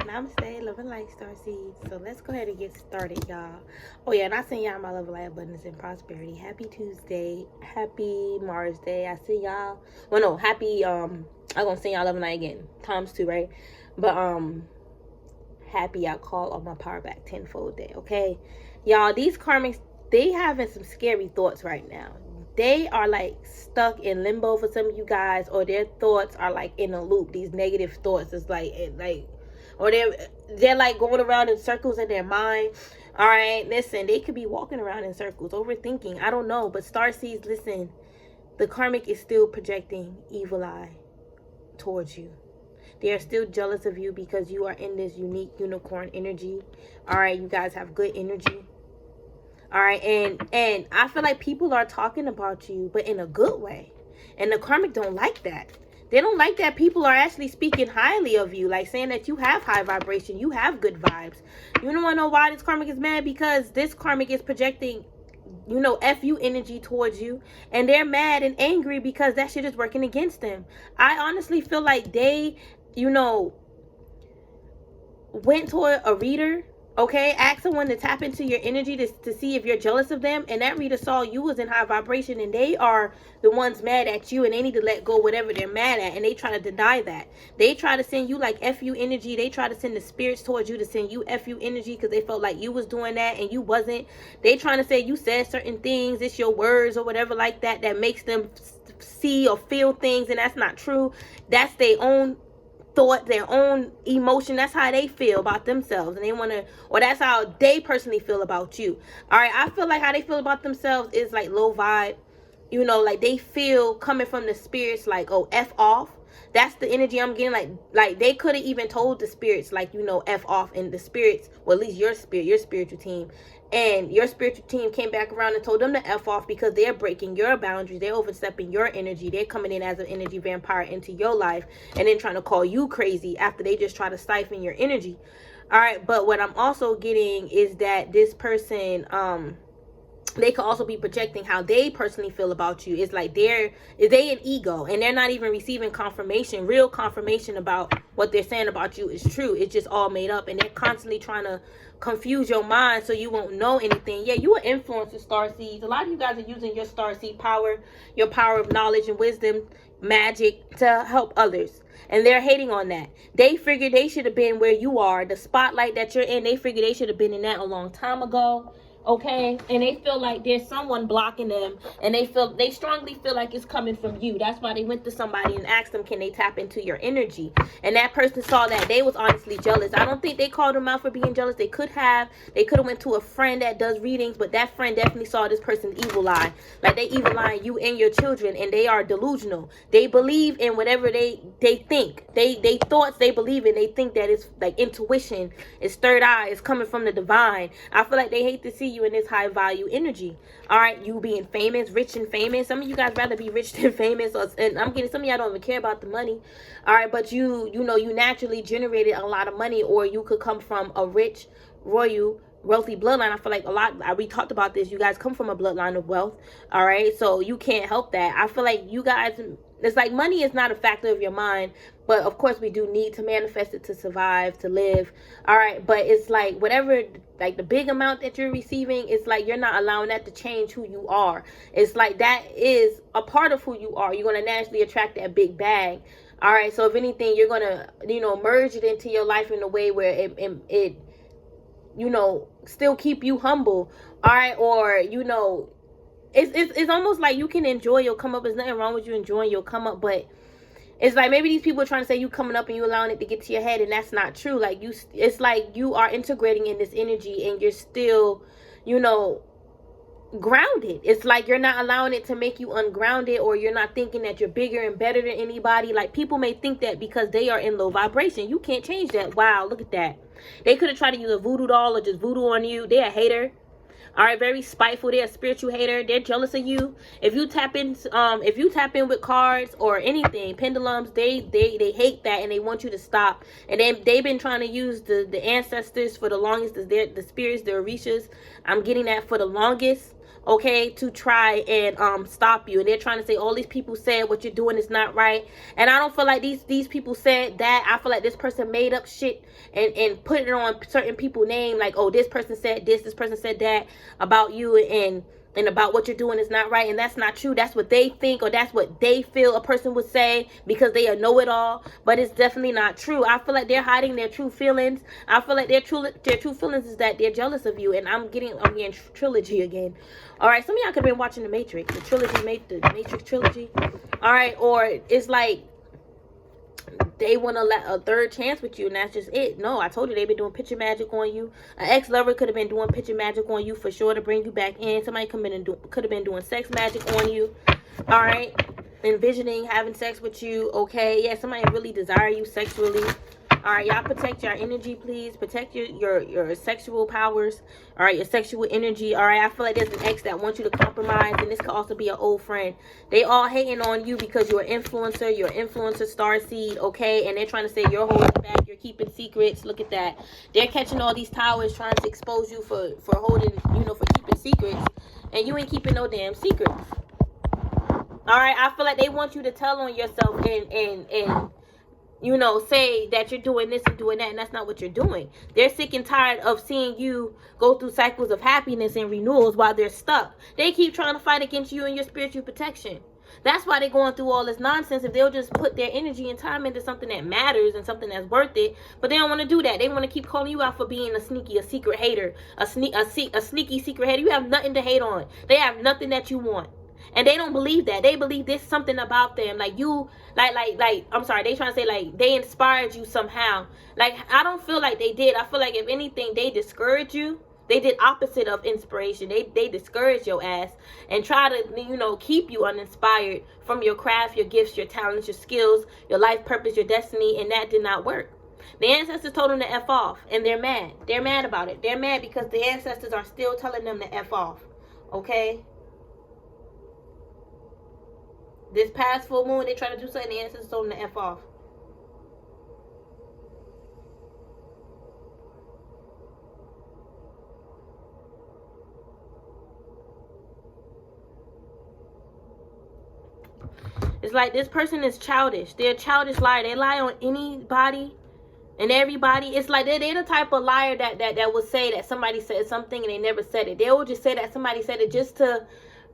Namaste, love and light, star seeds. So let's go ahead and get started, y'all. Oh yeah, and I send y'all my love, light, abundance, and prosperity. Happy Tuesday, happy Mars Day. I see y'all. Well, no, happy. I'm gonna send y'all love and light again, times 2, right? But happy I call on my power back tenfold day. Okay, y'all. These karmics, they having some scary thoughts right now. They are like stuck in limbo for some of you guys, or their thoughts are like in a loop. These negative thoughts is like or they're like going around in circles in their mind. All right, listen, they could be walking around in circles, overthinking. I don't know, but starseeds, listen, the karmic is still projecting evil eye towards you. They are still jealous of you because you are in this unique unicorn energy. All right, you guys have good energy. All right, and I feel like people are talking about you, but in a good way. And the karmic don't like that. They don't like that people are actually speaking highly of you, like saying that you have high vibration, you have good vibes. You don't want to know why this karmic is mad? Because this karmic is projecting, you know, FU energy towards you. And they're mad and angry because that shit is working against them. I honestly feel like they, you know, went to a reader, okay, ask someone to tap into your energy to see if you're jealous of them, and that reader saw you was in high vibration, and they are the ones mad at you, and they need to let go whatever they're mad at, and they try to deny that. They try to send you like FU energy. They try to send the spirits towards you to send you FU energy because they felt like you was doing that and you wasn't. They trying to say you said certain things, it's your words or whatever like that that makes them see or feel things, and that's not true. That's their own thought, their own emotion. That's how they feel about themselves, and they want to, or that's how they personally feel about you. All right, I feel like how they feel about themselves is like low vibe, you know, like they feel coming from the spirits like, oh, F off. That's the energy I'm getting. Like they could have even told the spirits, like, you know, F off, and the spirits, well, at least your spirit, your spiritual team, and your spiritual team came back around and told them to F off because they're breaking your boundaries. They're overstepping your energy. They're coming in as an energy vampire into your life and then trying to call you crazy after they just try to siphon your energy. All right, but what I'm also getting is that this person, they could also be projecting how they personally feel about you. It's like they an ego, and they're not even receiving confirmation, real confirmation about what they're saying about you is true. It's just all made up, and they're constantly trying to confuse your mind so you won't know anything. Yeah, you are influencing star seeds. A lot of you guys are using your star seed power, your power of knowledge and wisdom, magic, to help others. And they're hating on that. They figured they should have been where you are, the spotlight that you're in. They figured they should have been in that a long time ago. Okay, and they feel like there's someone blocking them, and they strongly feel like it's coming from you. That's why they went to somebody and asked them, can they tap into your energy? And that person saw that. They was honestly jealous. I don't think they called them out for being jealous. They could have went to a friend that does readings, but that friend definitely saw this person's evil eye. Like, they evil eye you and your children, and they are delusional. They believe in whatever they think. They thoughts they believe in. They think that it's like intuition, it's third eye, it's coming from the divine. I feel like they hate to see you in this high value energy. All right, you being famous, rich and famous. Some of you guys rather be rich than famous, and I'm getting some of y'all don't even care about the money. All right, but you know, you naturally generated a lot of money, or you could come from a rich, royal, wealthy bloodline. I feel like we talked about this. You guys come from a bloodline of wealth. All right, so you can't help that. I feel like you guys, it's like money is not a factor of your mind, but of course we do need to manifest it to survive, to live. All right, but it's like whatever, like the big amount that you're receiving, it's like you're not allowing that to change who you are. It's like that is a part of who you are. You're going to naturally attract that big bag. All right, so if anything, you're going to, you know, merge it into your life in a way where it you know, still keep you humble. All right, or, you know, it's almost like you can enjoy your come up. There's nothing wrong with you enjoying your come up, but it's like maybe these people are trying to say you coming up and you allowing it to get to your head, and that's not true. Like, it's like you are integrating in this energy and you're still, you know, grounded. It's like you're not allowing it to make you ungrounded, or you're not thinking that you're bigger and better than anybody. Like, people may think that because they are in low vibration. You can't change that. Wow, look at that. They could have tried to use a voodoo doll or just voodoo on you. They're a hater. All right, very spiteful. They're a spiritual hater. They're jealous of you. If you tap in with cards or anything, pendulums, they hate that, and they want you to stop. And they've been trying to use the ancestors for the longest. The spirits, the orishas. I'm getting that for the longest. okay, to try and stop you. And they're trying to say all these people said what you're doing is not right. And I don't feel like these people said that. I feel like this person made up shit and put it on certain people's name, like, oh, this person said this person said that about you, and about what you're doing is not right. And that's not true. That's what they think, or that's what they feel a person would say because they know-it-all. But it's definitely not true. I feel like they're hiding their true feelings. I feel like their true feelings is that they're jealous of you. And I'm getting trilogy again. All right, some of y'all could have been watching the Matrix, the Matrix trilogy. All right, or it's like they want to let a third chance with you, and that's just it. No, I told you they've been doing picture magic on you. An ex-lover could have been doing picture magic on you for sure to bring you back in. Somebody could have been doing sex magic on you. All right, envisioning having sex with you. Okay, yeah, somebody really desire you sexually. All right, y'all protect your energy, please. Protect your sexual powers. All right, your sexual energy. All right, I feel like there's an ex that wants you to compromise, and this could also be an old friend. They all hating on you because you're an influencer. You're an influencer starseed, okay? And they're trying to say you're holding back. You're keeping secrets. Look at that. They're catching all these towers trying to expose you for holding, for keeping secrets, and you ain't keeping no damn secrets. All right, I feel like they want you to tell on yourself and say that you're doing this and doing that, and that's not what you're doing. They're sick and tired of seeing you go through cycles of happiness and renewals while they're stuck. They keep trying to fight against you and your spiritual protection. That's why they're going through all this nonsense. If they'll just put their energy and time into something that matters and something that's worth it, but they don't want to do that. They want to keep calling you out for being a secret hater, a sneaky secret hater. You have nothing to hate on. They have nothing that you want. And they don't believe that. They believe there's something about them. Like you, I'm sorry, they trying to say like they inspired you somehow. Like, I don't feel like they did. I feel like if anything, they discourage you. They did opposite of inspiration. They discourage your ass and try to, keep you uninspired from your craft, your gifts, your talents, your skills, your life purpose, your destiny. And that did not work. The ancestors told them to F off, and they're mad. They're mad about it. They're mad because the ancestors are still telling them to F off. Okay? This past full moon, they try to do something, the ancestors told them to F off. It's like this person is childish. They're a childish liar. They lie on anybody and everybody. It's like they're the type of liar that will say that somebody said something and they never said it. They will just say that somebody said it just to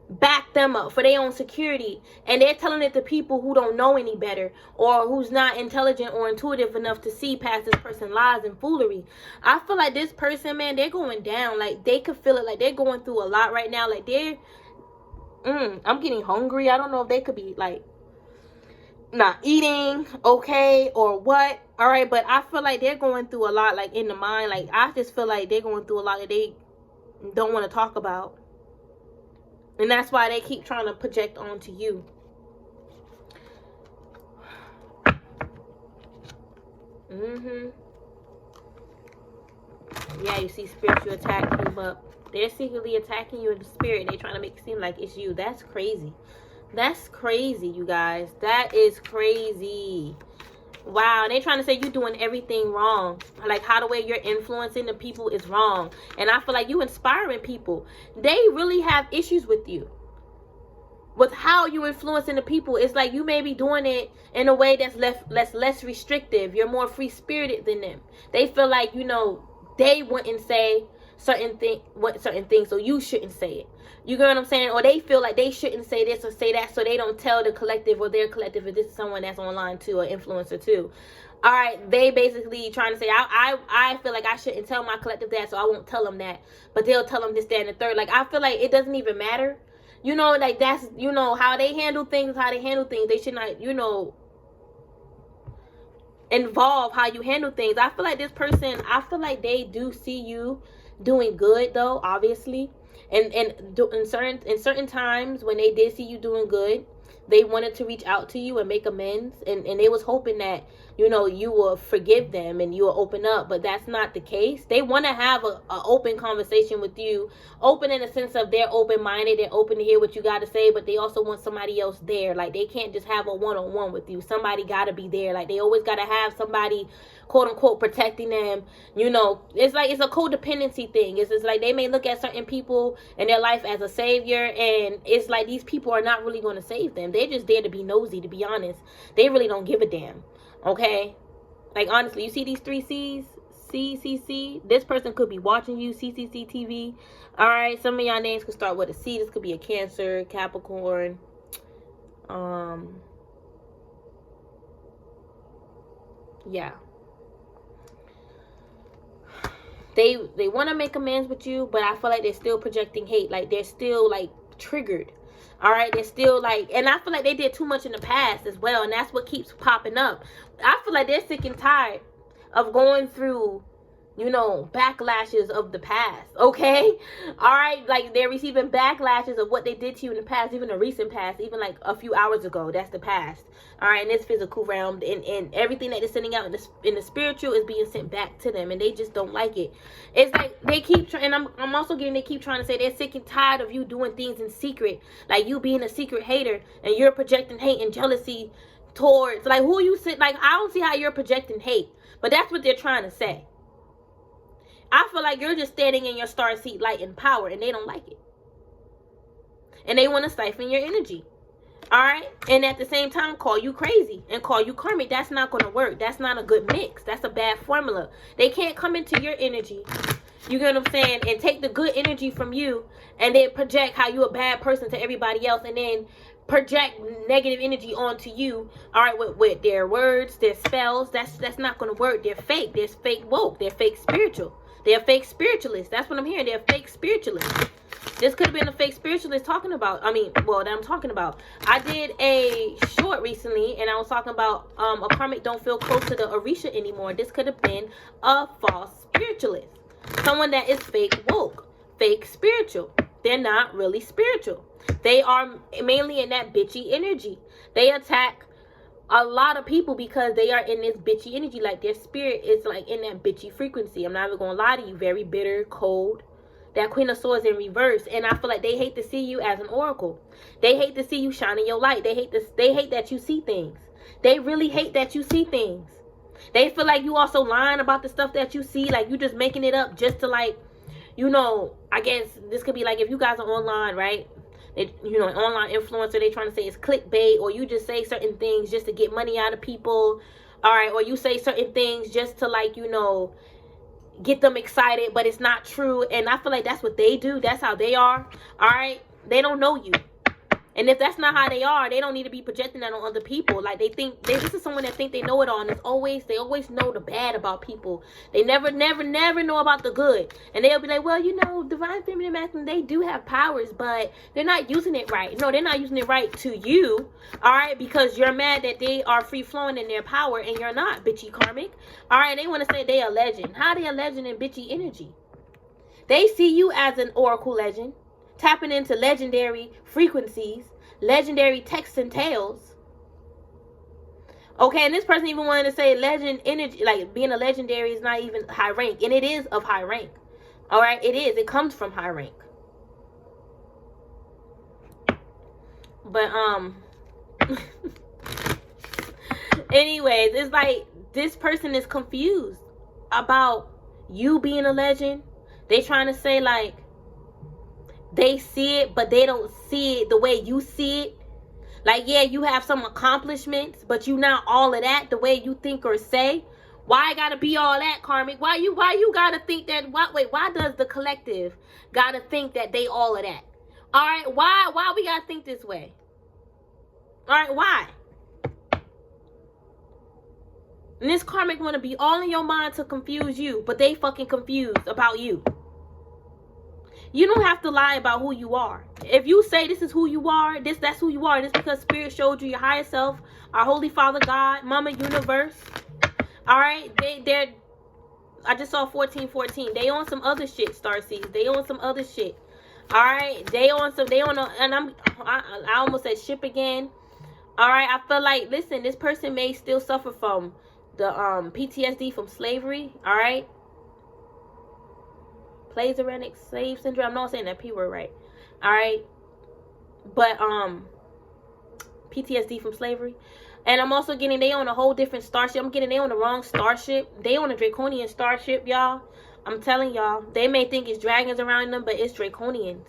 back them up for their own security, and they're telling it to people who don't know any better or who's not intelligent or intuitive enough to see past this person's lies and foolery. I feel like this person, man, they're going down. Like, they could feel it. Like, they're going through a lot right now. Like, they're I'm getting hungry. I don't know if they could be like not eating okay or what. All right, but I feel like they're going through a lot, like in the mind. Like, I just feel like they're going through a lot that they don't want to talk about. And that's why they keep trying to project onto you. Yeah, you see spiritual attack came up. They're secretly attacking you in the spirit. They're trying to make it seem like it's you. That's crazy. That's crazy, you guys. That is crazy. Wow, and they're trying to say you're doing everything wrong. Like, how the way you're influencing the people is wrong. And I feel like you inspiring people. They really have issues with you. With how you influencing the people. It's like you may be doing it in a way that's less restrictive. You're more free-spirited than them. They feel like, they wouldn't say certain things, so you shouldn't say it. You get what I'm saying? Or they feel like they shouldn't say this or say that, so they don't tell the collective or their collective if this is someone that's online too, or influencer too. All right, they basically trying to say, I feel like I shouldn't tell my collective that, so I won't tell them that. But they'll tell them this, that, and the third. Like, I feel like it doesn't even matter. Like, that's, how they handle things, They should not, involve how you handle things. I feel like this person, they do see you doing good, though, obviously. And in certain times when they did see you doing good, they wanted to reach out to you and make amends, and they was hoping that you know, you will forgive them and you will open up. But that's not the case. They want to have a open conversation with you, open in the sense of they're open-minded and open to hear what you got to say, but they also want somebody else there. Like, they can't just have a one-on-one with you. Somebody got to be there. Like, they always got to have somebody, quote-unquote, protecting them. You know, it's like, it's a codependency thing. It's just like they may look at certain people in their life as a savior, and it's like these people are not really going to save them. They're just there to be nosy, to be honest. They really don't give a damn. Okay? Like, honestly, you see these 3 C's? CCC. This person could be watching you. CCC TV. Alright, some of y'all names could start with a C. This could be a Cancer, Capricorn. Yeah. They want to make amends with you, but I feel like they're still projecting hate. Like, they're still, like, triggered. All right, they're still like, and I feel like they did too much in the past as well, and that's what keeps popping up. I feel like they're sick and tired of going through, you know, backlashes of the past, okay? All right, like, they're receiving backlashes of what they did to you in the past, even the recent past, even like a few hours ago. That's the past. All right, in this physical realm, and everything that they're sending out in the spiritual is being sent back to them, and they just don't like it. It's like they keep trying, and I'm also getting, they keep trying to say they're sick and tired of you doing things in secret, like you being a secret hater, and you're projecting hate and jealousy towards, like, who you sit, like, I don't see how you're projecting hate, but that's what they're trying to say. I feel like you're just standing in your starseed light and power, and they don't like it. And they want to siphon your energy. All right? And at the same time, call you crazy and call you karmic. That's not going to work. That's not a good mix. That's a bad formula. They can't come into your energy, you get what I'm saying, and take the good energy from you and then project how you a bad person to everybody else, and then project negative energy onto you, all right, with their words, their spells. That's not going to work. They're fake. They're fake woke. They're fake spiritual. They're fake spiritualists. That's what I'm hearing. They're fake spiritualists. This could have been a fake spiritualist talking about, that I'm talking about. I did a short recently, and I was talking about a karmic don't feel close to the Orisha anymore. This could have been a false spiritualist. Someone that is fake woke, fake spiritual. They're not really spiritual. They are mainly in that bitchy energy. They attack a lot of people because they are in this bitchy energy. Like, their spirit is like in that bitchy frequency. I'm not even gonna lie to you. Very bitter, cold. That Queen of Swords in reverse. And I feel like they hate to see you as an oracle. They hate to see you shining your light. They hate that you see things. They really hate that you see things. They feel like you also lying about the stuff that you see. Like, you just making it up just to, like, you know, I guess this could be like if you guys are online, right? You know, an online influencer, they trying to say it's clickbait, or you just say certain things just to get money out of people, all right? Or you say certain things just to, like, you know, get them excited, but it's not true. And I feel like that's what they do. That's how they are, all right? They don't know you. And if that's not how they are, they don't need to be projecting that on other people. Like, they think, this is someone that think they know it all. And they always know the bad about people. They never know about the good. And they'll be like, well, you know, divine feminine masculine, they do have powers, but they're not using it right. No, they're not using it right to you, all right? Because you're mad that they are free-flowing in their power, and you're not, bitchy karmic. All right, they want to say they a legend. How are they a legend in bitchy energy? They see you as an oracle legend, tapping into legendary frequencies, legendary texts and tales. Okay, and this person even wanted to say legend energy, like being a legendary is not even high rank, and it is of high rank. All right, it is. It comes from high rank. But anyways, it's like this person is confused about you being a legend. They trying to say, like, they see it, but they don't see it the way you see it. Like, yeah, you have some accomplishments, but you not all of that the way you think or say. Why gotta be all that, karmic? Why you gotta think that? Why does the collective gotta think that they all of that? All right, why we gotta think this way? All right, why? And this karmic wanna be all in your mind to confuse you, but they fucking confused about you. You don't have to lie about who you are. If you say this is who you are, that's who you are. This because Spirit showed you your higher self, our Holy Father God, Mama Universe. All right, they're. I just saw 1414. They on some other shit, Starseeds. They on some other shit. All right, they on. And I almost said ship again. All right, I feel like, listen, this person may still suffer from PTSD from slavery, all right? Plasmodic slave syndrome. I'm not saying that P word right. All right? But PTSD from slavery. And I'm also getting they on a whole different starship. I'm getting they on the wrong starship. They on a draconian starship, y'all. I'm telling y'all. They may think it's dragons around them, but it's draconians.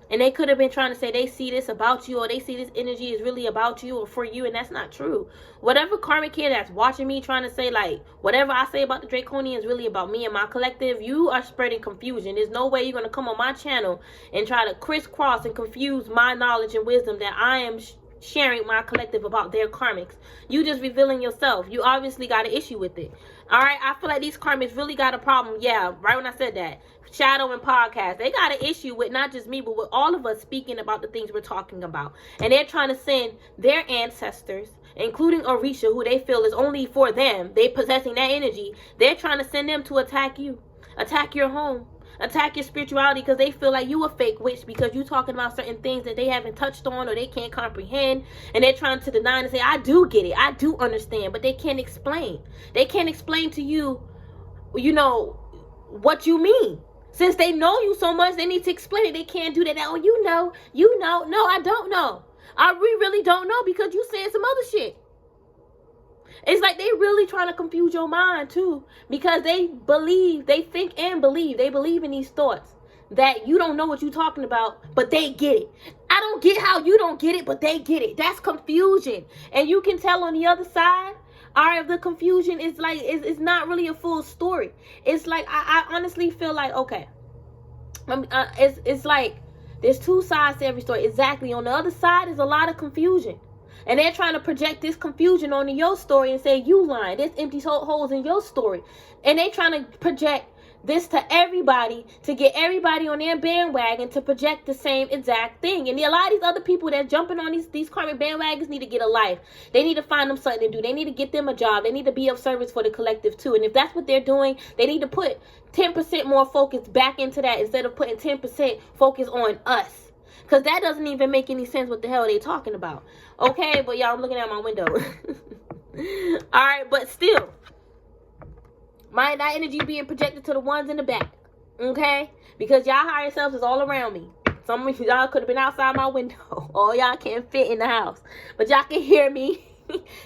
And they could have been trying to say they see this about you, or they see this energy is really about you or for you, and that's not true. Whatever karmic kid that's watching me trying to say, like, whatever I say about the draconian is really about me and my collective, you are spreading confusion. There's no way you're going to come on my channel and try to crisscross and confuse my knowledge and wisdom that I am sharing my collective about their karmics. You just revealing yourself. You obviously got an issue with it. All right, I feel like these karmics really got a problem. Yeah, right when I said that. Shadow and podcast, they got an issue with not just me, but with all of us speaking about the things we're talking about. And they're trying to send their ancestors, including Orisha, who they feel is only for them, they possessing that energy. They're trying to send them to attack you, attack your home, attack your spirituality, because they feel like you a fake witch because you talking about certain things that they haven't touched on or they can't comprehend. And they're trying to deny and say, I do get it, I do understand, but they can't explain. They can't explain to you, you know, what you mean. Since they know you so much, they need to explain it. They can't do that. Oh, you know. No, I don't know. We really don't know because you saying some other shit. It's like they really trying to confuse your mind too, because they believe, they think and believe. They believe in these thoughts that you don't know what you're talking about, but they get it. I don't get how you don't get it, but they get it. That's confusion. And you can tell on the other side, all right, the confusion is like, it's not really a full story. It's like, I honestly feel like, okay, it's like there's two sides to every story. Exactly. On the other side is a lot of confusion. And they're trying to project this confusion onto your story and say you lying. There's empty holes in your story. And they trying to project this to everybody to get everybody on their bandwagon to project the same exact thing. And a lot of these other people that jumping on these karmic bandwagons need to get a life. They need to find them something to do. They need to get them a job. They need to be of service for the collective too. And if that's what they're doing, they need to put 10% more focus back into that instead of putting 10% focus on us. Because that doesn't even make any sense what the hell they talking about. Okay, but y'all, I'm looking out my window. Alright, but still, that energy being projected to the ones in the back. Okay? Because y'all higher selves is all around me. Some of y'all could have been outside my window. All y'all can't fit in the house. But y'all can hear me.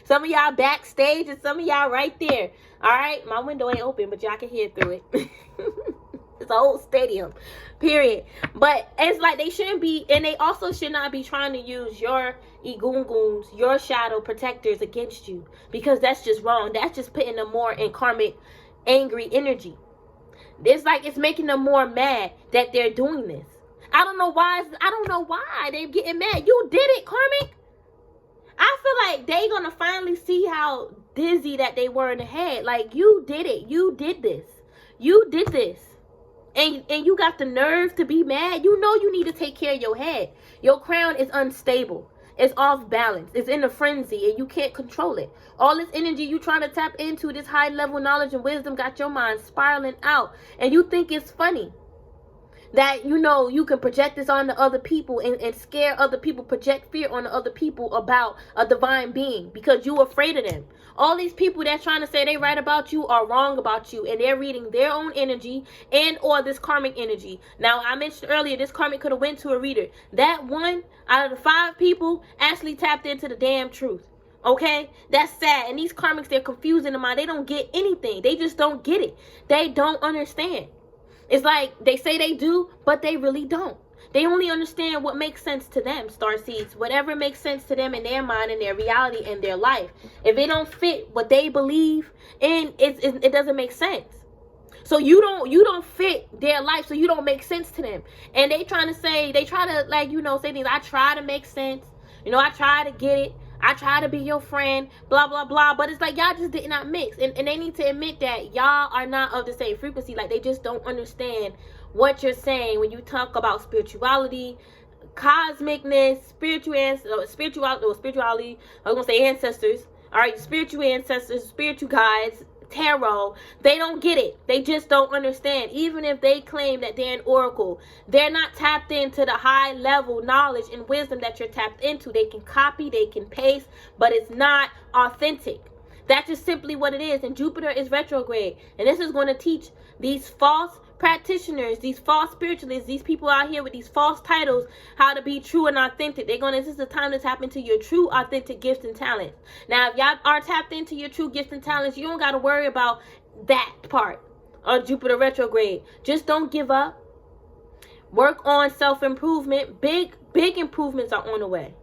Some of y'all backstage and some of y'all right there. Alright? My window ain't open, but y'all can hear through it. It's a whole stadium. Period. But it's like they shouldn't be, and they also should not be trying to use your egunguns, your shadow protectors against you. Because that's just wrong. That's just putting them more in karmic, angry energy. It's like it's making them more mad that they're doing this. I don't know why they're getting mad. You did it, karmic. I feel like they gonna finally see how dizzy that they were in the head. Like, you did it. You did this. You did this. And you got the nerve to be mad. You know you need to take care of your head. Your crown is unstable. It's off balance. It's in a frenzy and you can't control it. All this energy you trying to tap into, this high level knowledge and wisdom, got your mind spiraling out. And you think it's funny that, you know, you can project this on the other people and scare other people, project fear on the other people about a divine being because you afraid of them. All these people that's trying to say they right about you are wrong about you, and they're reading their own energy and or this karmic energy. Now, I mentioned earlier, this karmic could have went to a reader. That one out of the 5 people actually tapped into the damn truth. Okay? That's sad. And these karmics, they're confusing them. They don't get anything. They just don't get it. They don't understand. It's like they say they do, but they really don't. They only understand what makes sense to them, starseeds. Whatever makes sense to them in their mind and their reality and their life. If it don't fit what they believe in, it doesn't make sense. So you don't fit their life, so you don't make sense to them. And they try to like, you know, say things. I try to make sense. You know, I try to get it. I try to be your friend, blah, blah, blah. But it's like y'all just did not mix. And they need to admit that y'all are not of the same frequency. Like, they just don't understand what you're saying when you talk about spirituality, cosmicness, spirituality. I was going to say ancestors. All right, spiritual ancestors, spiritual guides, tarot. They don't get it. They just don't understand. Even if they claim that they're an oracle, they're not tapped into the high level knowledge and wisdom that you're tapped into. They can copy, they can paste, but it's not authentic. That's just simply what it is. And Jupiter is retrograde. And this is going to teach these false practitioners, these false spiritualists, these people out here with these false titles, how to be true and authentic. This is the time to tap into your true, authentic gifts and talents. Now, if y'all are tapped into your true gifts and talents, you don't got to worry about that part of Jupiter retrograde. Just don't give up. Work on self-improvement. Big improvements are on the way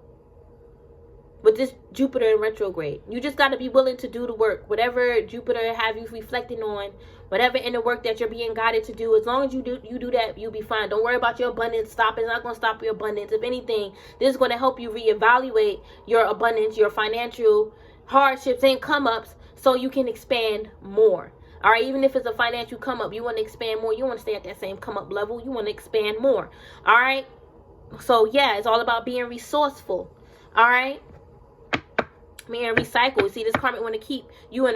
with this Jupiter in retrograde. You just got to be willing to do the work. Whatever Jupiter have you reflecting on, whatever in the work that you're being guided to do, as long as you do that, you'll be fine. Don't worry about your abundance stopping. It's not going to stop your abundance. If anything, this is going to help you reevaluate your abundance, your financial hardships and come-ups, so you can expand more. All right, even if it's a financial come-up, you want to expand more. You want to stay at that same come-up level. You want to expand more. All right? So, yeah, it's all about being resourceful. All right? Being recycle. See, this karmic want to keep you in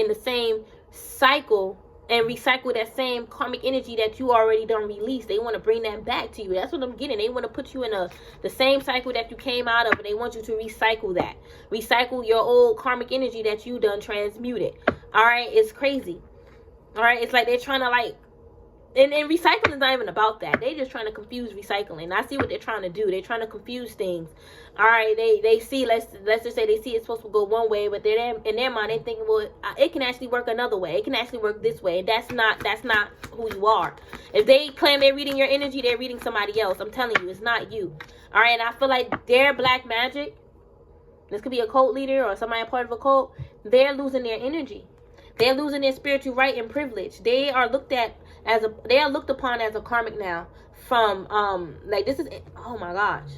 the same cycle and recycle that same karmic energy that you already done released. They want to bring that back to you. That's what I'm getting. They want to put you in the same cycle that you came out of, and they want you to recycle that. Recycle your old karmic energy that you done transmuted. All right? It's crazy. All right? It's like they're trying to like, and recycling is not even about that. They just trying to confuse recycling. I see what they're trying to do. They're trying to confuse things. All right, they see, let's just say they see it's supposed to go one way, but they're in their mind, they're thinking, well, it can actually work another way. It can actually work this way. And that's not who you are. If they claim they're reading your energy, they're reading somebody else. I'm telling you, it's not you. All right, and I feel like their black magic, this could be a cult leader or somebody a part of a cult, they're losing their energy. They're losing their spiritual right and privilege. They are looked upon as a karmic now from like this is, oh my gosh,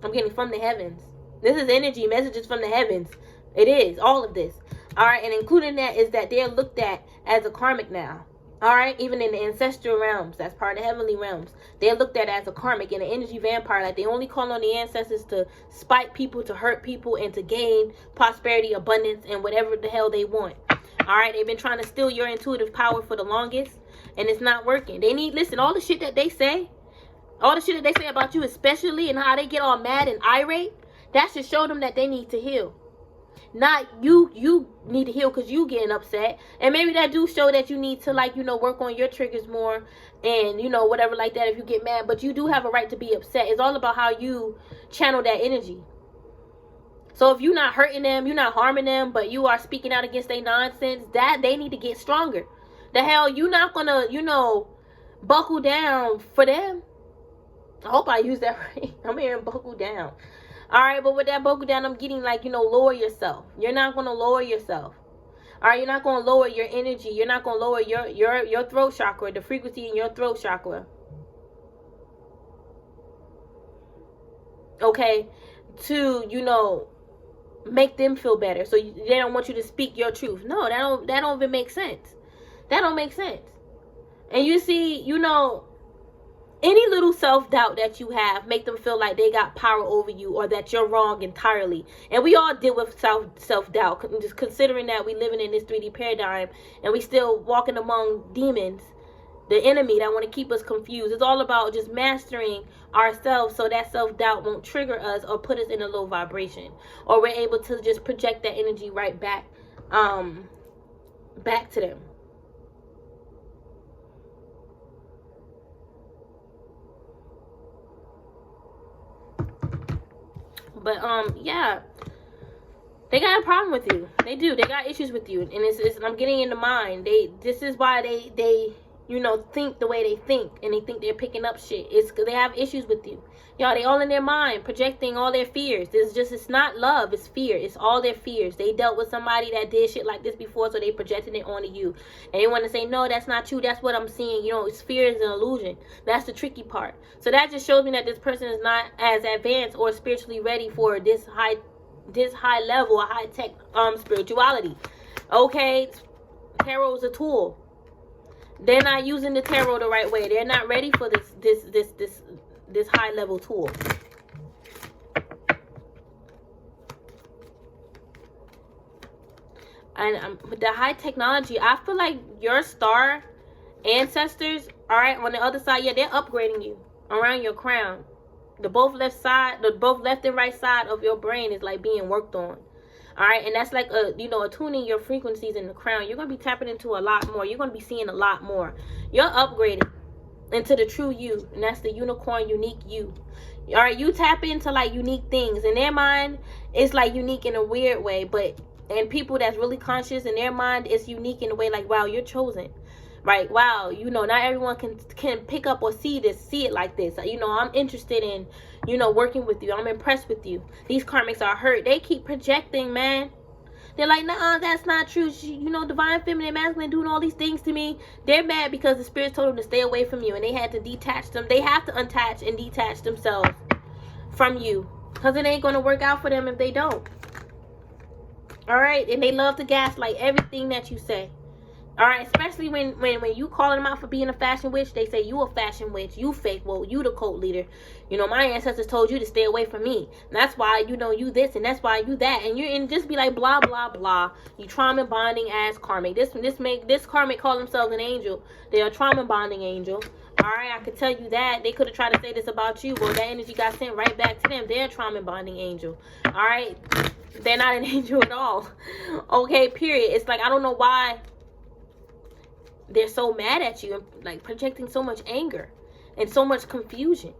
I'm getting from the heavens. This is energy messages from the heavens. It is all of this. All right, and including that is that they're looked at as a karmic now. All right, even in the ancestral realms, that's part of the heavenly realms, they're looked at as a karmic and an energy vampire. Like they only call on the ancestors to spite people, to hurt people, and to gain prosperity, abundance, and whatever the hell they want. All right, they've been trying to steal your intuitive power for the longest, and it's not working. They need, listen, all the shit that they say about you especially, and how they get all mad and irate, that should show them that they need to heal. Not you need to heal because you getting upset. And maybe that do show that you need to, like, you know, work on your triggers more and, you know, whatever like that if you get mad. But you do have a right to be upset. It's all about how you channel that energy. So if you're not hurting them, you're not harming them, but you are speaking out against their nonsense, that they need to get stronger. The hell, you're not gonna, you know, buckle down for them. I hope I use that right. I'm hearing buckle down. All right, but with that buckle down, I'm getting like, you know, lower yourself. You're not gonna lower yourself. All right, you're not gonna lower your energy. You're not gonna lower your throat chakra, the frequency in your throat chakra. Okay, to, you know, make them feel better. So they don't want you to speak your truth. No, that don't even make sense. That don't make sense. And you see, you know, any little self-doubt that you have, make them feel like they got power over you or that you're wrong entirely. And we all deal with self-doubt, just considering that we living in this 3D paradigm and we still walking among demons, the enemy that want to keep us confused. It's all about just mastering ourselves so that self-doubt won't trigger us or put us in a low vibration, or we're able to just project that energy right back to them. But yeah, they got a problem with you. They do. They got issues with you, and it's I'm getting in the mind. This is why they you know, think the way they think, and they think they're picking up shit. It's because they have issues with you. Y'all, they all in their mind, projecting all their fears. It's not love, it's fear. It's all their fears. They dealt with somebody that did shit like this before, so they projected it onto you. And they want to say, no, that's not true. That's what I'm seeing. You know, it's fear is an illusion. That's the tricky part. So that just shows me that this person is not as advanced or spiritually ready for this high level, high tech spirituality. Okay, tarot is a tool. They're not using the tarot the right way. They're not ready for this high level tool. And with the high technology, I feel like your star ancestors, all right, on the other side, yeah, they're upgrading you around your crown. The both left and right side of your brain is like being worked on. All right, and that's like attuning your frequencies in the crown. You're gonna be tapping into a lot more. You're gonna be seeing a lot more. You're upgrading into the true you, and that's the unicorn, unique you. All right, you tap into like unique things. In their mind, it's like unique in a weird way, but and people that's really conscious, in their mind, it's unique in a way like, wow, you're chosen. Right? Wow, not everyone can pick up or see it like this. I'm interested in, working with you. I'm impressed with you. These karmics are hurt. They keep projecting, man. They're like, nah, that's not true. Divine feminine, masculine doing all these things to me. They're mad because the spirits told them to stay away from you, and they had to detach them. They have to unattach and detach themselves from you, because it ain't going to work out for them if they don't. All right? And they love to gaslight everything that you say. All right, especially when you calling them out for being a fashion witch, they say you a fashion witch, you fake, well, you the cult leader. My ancestors told you to stay away from me. And that's why, you this, and that's why you that. And just be like, blah, blah, blah. You trauma bonding ass karmic. This karmic call themselves an angel. They're a trauma bonding angel. All right, I could tell you that. They could have tried to say this about you. Well, that energy got sent right back to them. They're a trauma bonding angel. All right, they're not an angel at all. Okay, period. It's like, I don't know why they're so mad at you and like projecting so much anger and so much confusion.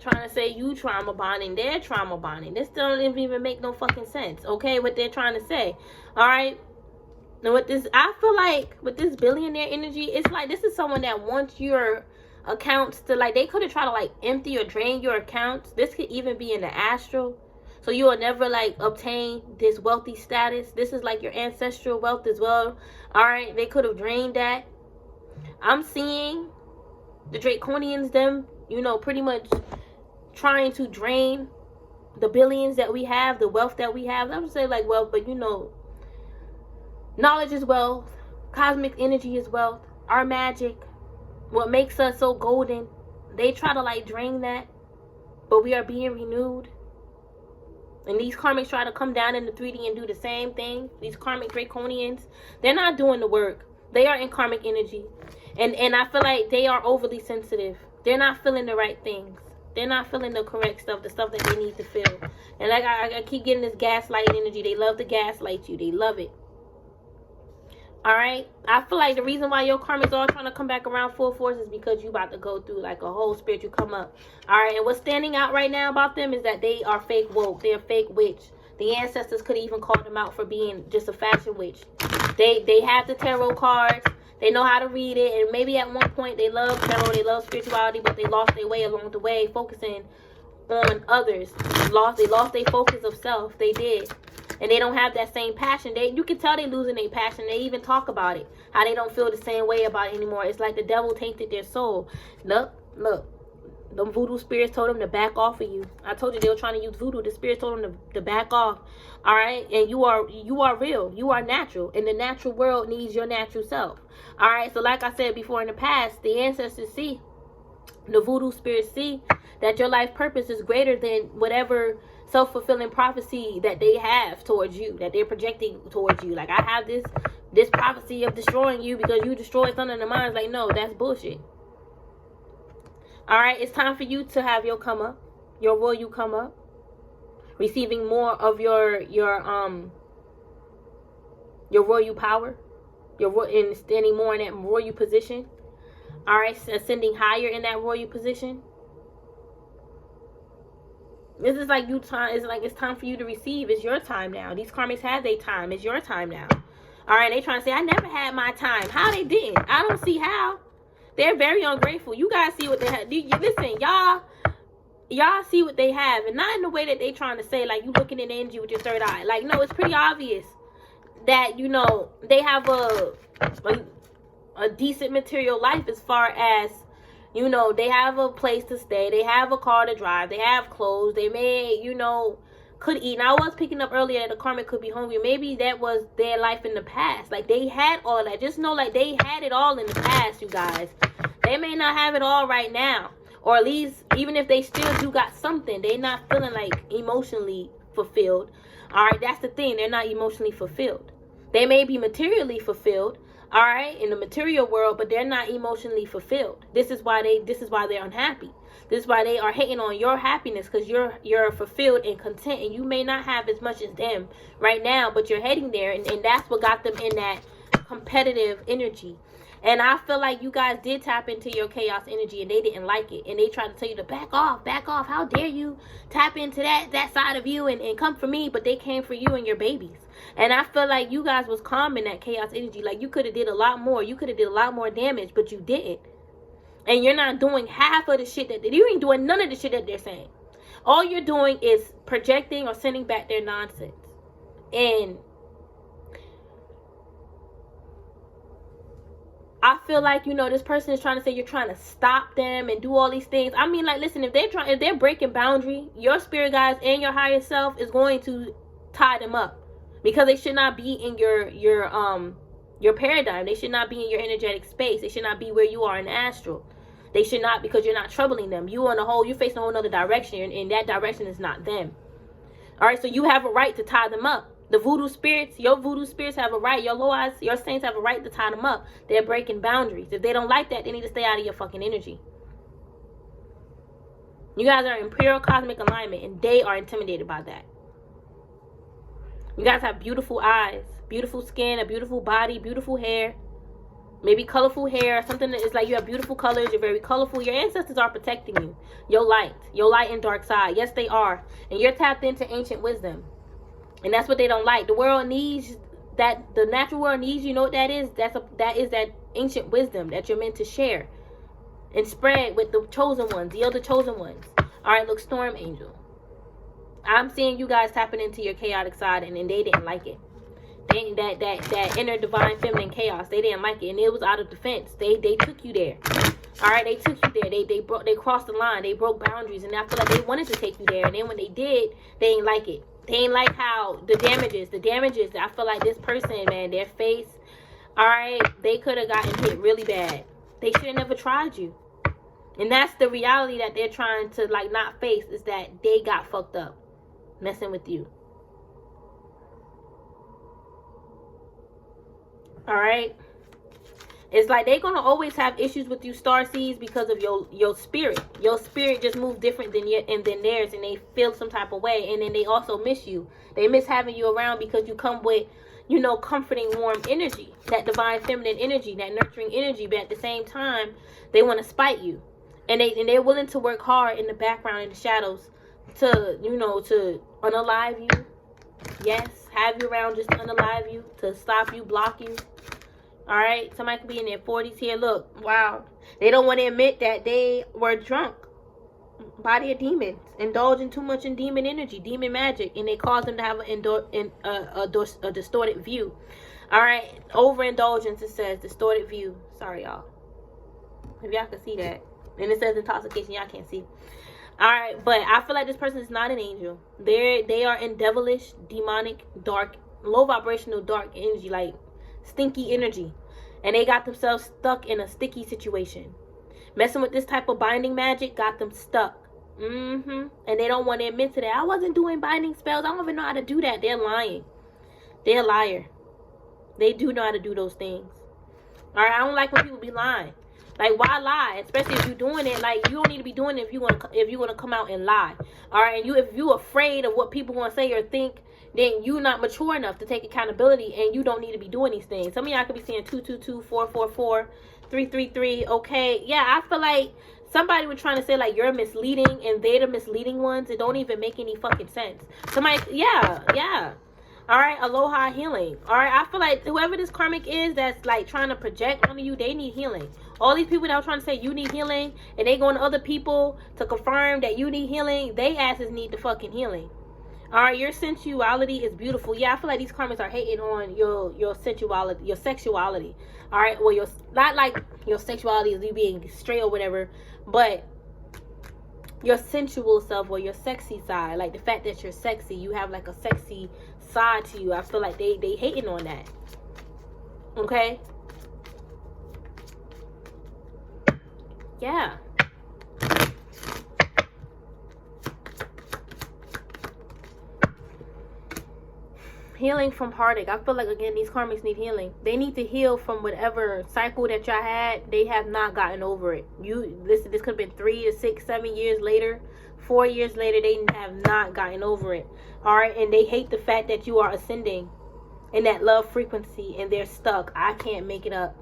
Trying to say you trauma bonding, they're trauma bonding. This don't even make no fucking sense. Okay, what they're trying to say. All right. Now with this, I feel like with this billionaire energy, it's like this is someone that wants your accounts to, like, they could have tried to like empty or drain your accounts. This could even be in the astral. So you will never like obtain this wealthy status. This is like your ancestral wealth as well. All right, they could have drained that. I'm seeing the Draconians, them, pretty much trying to drain the billions that we have, the wealth that we have. I would say like wealth, but knowledge is wealth. Cosmic energy is wealth. Our magic, what makes us so golden. They try to like drain that, but we are being renewed. And these karmics try to come down in the 3D and do the same thing. These karmic Draconians, they're not doing the work. They are in karmic energy. And I feel like they are overly sensitive. They're not feeling the right things. They're not feeling the correct stuff, the stuff that they need to feel. And like I keep getting this gaslighting energy. They love to gaslight you. They love it. All right, I feel like the reason why your karmics are trying to come back around full force is because you about to go through like a whole spiritual come up. All right, and what's standing out right now about them is that they are fake woke. They're fake witch. The ancestors could even call them out for being just a fashion witch. They have the tarot cards. They know how to read it, and maybe at one point they love tarot, they love spirituality, but they lost their way along the way, focusing on others. They lost their focus of self. They did. And they don't have that same passion. You can tell they're losing their passion. They even talk about it. How they don't feel the same way about it anymore. It's like the devil tainted their soul. Look. Them voodoo spirits told them to back off of you. I told you they were trying to use voodoo. The spirits told them to back off. All right? And you are real. You are natural. And the natural world needs your natural self. All right? So like I said before in the past, the ancestors see, the voodoo spirits see that your life purpose is greater than whatever self-fulfilling prophecy that they have towards you, that they're projecting towards you. Like, I have this prophecy of destroying you because you destroyed something in the mind. Like, no, that's bullshit. All right, it's time for you to have your come up, your royal come up, receiving more of your royal power, and standing more in that royal position. All right, ascending higher in that royal position. This is like it's time for you to receive. It's your time now. These karmics have their time. It's your time now. All right, they trying to say, I never had my time. How they didn't? I don't see how. They're very ungrateful. You guys see what they have. Listen, y'all see what they have. And not in the way that they trying to say, like, you looking in the energy with your third eye. Like, no, it's pretty obvious that, they have a decent material life as far as, they have a place to stay. They have a car to drive. They have clothes. They may, could eat. And I was picking up earlier that the karmic could be hungry. Maybe that was their life in the past. Like, they had all that. Just know, like, they had it all in the past, you guys. They may not have it all right now. Or at least, even if they still do got something, they're not feeling, like, emotionally fulfilled. All right, that's the thing. They're not emotionally fulfilled. They may be materially fulfilled, all right, in the material world, but they're not emotionally fulfilled. This is why they're unhappy. This is why they are hating on your happiness, because you're fulfilled and content, and you may not have as much as them right now, but you're heading there, and that's what got them in that competitive energy. And I feel like you guys did tap into your chaos energy, and they didn't like it, and they tried to tell you to back off. How dare you tap into that side of you and come for me? But they came for you and your babies. And I feel like you guys was calm in that chaos energy. Like, you could have did a lot more. You could have did a lot more damage, but you didn't. And you're not doing half of the shit that you ain't doing none of the shit that they're saying. All you're doing is projecting or sending back their nonsense. And I feel like, you know, this person is trying to say you're trying to stop them and do all these things. I mean, like, listen, if they're breaking boundary, your spirit guides and your higher self is going to tie them up, because they should not be in your paradigm. They should not be in your energetic space. They should not be where you are in the astral. They should not, because you're not troubling them. You're facing a whole other direction, and that direction is not them. All right, so you have a right to tie them up. The voodoo spirits, your voodoo spirits have a right. Your loas, your saints have a right to tie them up. They're breaking boundaries. If they don't like that, they need to stay out of your fucking energy. You guys are in pure cosmic alignment, and they are intimidated by that. You guys have beautiful eyes, beautiful skin, a beautiful body, beautiful hair. Maybe colorful hair, something that is like you have beautiful colors. You're very colorful. Your ancestors are protecting you. Your light and dark side. Yes, they are. And you're tapped into ancient wisdom. And that's what they don't like. The world needs that. The natural world needs, you know what that is? That is that ancient wisdom that you're meant to share and spread with the chosen ones, the other chosen ones. All right, look, Storm Angel. I'm seeing you guys tapping into your chaotic side, and they didn't like it. That inner divine feminine chaos, they didn't like it, and it was out of defense. They took you there. All right, they took you there. They crossed the line. They broke boundaries, and I feel like they wanted to take you there. And then when they did, they ain't like it. They ain't like how the damages. I feel like this person, man, their face. All right, they could have gotten hit really bad. They should have never tried you. And that's the reality that they're trying to like not face, is that they got fucked up messing with you. All right, it's like they're gonna always have issues with you, starseeds, because of your spirit. Your spirit just moves different than theirs, and they feel some type of way. And then they also miss you. They miss having you around, because you come with, you know, comforting, warm energy, that divine feminine energy, that nurturing energy. But at the same time, they want to spite you, and they're willing to work hard in the background, in the shadows, to, you know, to unalive you. Yes, have you around just to unalive you, to stop you, block you. All right, somebody could be in their 40s here. Look, wow, they don't want to admit that they were drunk by their demons, indulging too much in demon energy, demon magic, and they cause them to have a distorted view. All right, overindulgence, it says distorted view. Sorry, y'all, if y'all can see that, and it says intoxication. Y'all can't see. All right, but I feel like this person is not an angel. They are in devilish, demonic, dark, low vibrational, dark energy, like stinky energy, and they got themselves stuck in a sticky situation. Messing with this type of binding magic got them stuck. And they don't want to admit to that. I wasn't doing binding spells. I don't even know how to do that. They're lying. They're a liar. They do know how to do those things. All right, I don't like when people be lying. Like, why lie? Especially if you're doing it, like, you don't need to be doing it if you want to come out and lie. All right, and if you're afraid of what people want to say or think, then you're not mature enough to take accountability, and you don't need to be doing these things. Some of y'all could be saying 222, 444, 333. Okay, yeah, I feel like somebody was trying to say like you're misleading and they're the misleading ones. It don't even make any fucking sense. Somebody, yeah. All right, aloha healing. All right, I feel like whoever this karmic is that's like trying to project onto you, they need healing. All these people that are trying to say you need healing, and they going to other people to confirm that you need healing, they asses need the fucking healing. All right, your sensuality is beautiful. Yeah, I feel like these karmics are hating on your sensuality, your sexuality. All right, well, not like your sexuality is you being straight or whatever, but your sensual self or your sexy side, like the fact that you're sexy, you have like a sexy side to you. I feel like they hating on that. Okay. Yeah. Healing from heartache. I feel like, again, these karmics need healing. They need to heal from whatever cycle that y'all had. They have not gotten over it. Listen, this could have been 3 to 6, 7 years later, 4 years later. They have not gotten over it. All right, and they hate the fact that you are ascending in that love frequency, and they're stuck. I can't make it up.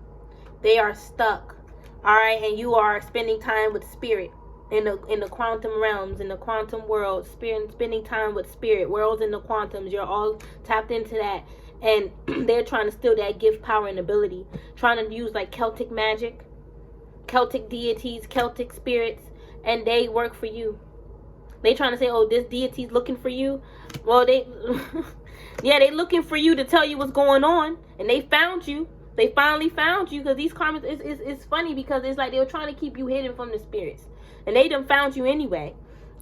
They are stuck. All right, and you are spending time with spirit. In the quantum realms, in the quantum world, spending time with spirit, worlds in the quantums, you're all tapped into that, and they're trying to steal that gift, power, and ability, trying to use like Celtic magic, Celtic deities, Celtic spirits, and they work for you. They trying to say, oh, this deity's looking for you. Well, they yeah, they looking for you to tell you what's going on, and they found you. They finally found you, because these karmas, it's funny, because it's like they were trying to keep you hidden from the spirits. And they done found you anyway.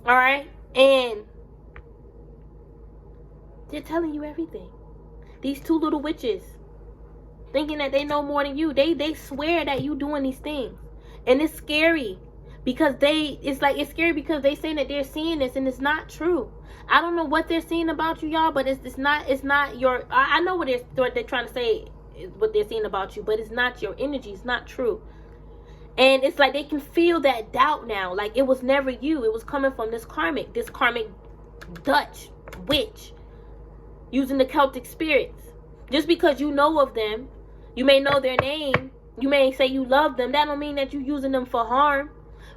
Alright? And they're telling you everything. These 2 little witches, thinking that they know more than you. They swear that you doing these things. And it's scary. Because it's scary because they saying that they're seeing this, and it's not true. I don't know what they're seeing about you, y'all, but it's not your, I know what they're trying to say, what they're seeing about you, but it's not your energy. It's not true. And it's like they can feel that doubt now. Like it was never you. It was coming from this karmic Dutch witch using the Celtic spirits. Just because you know of them, you may know their name, you may say you love them, that don't mean that you're using them for harm.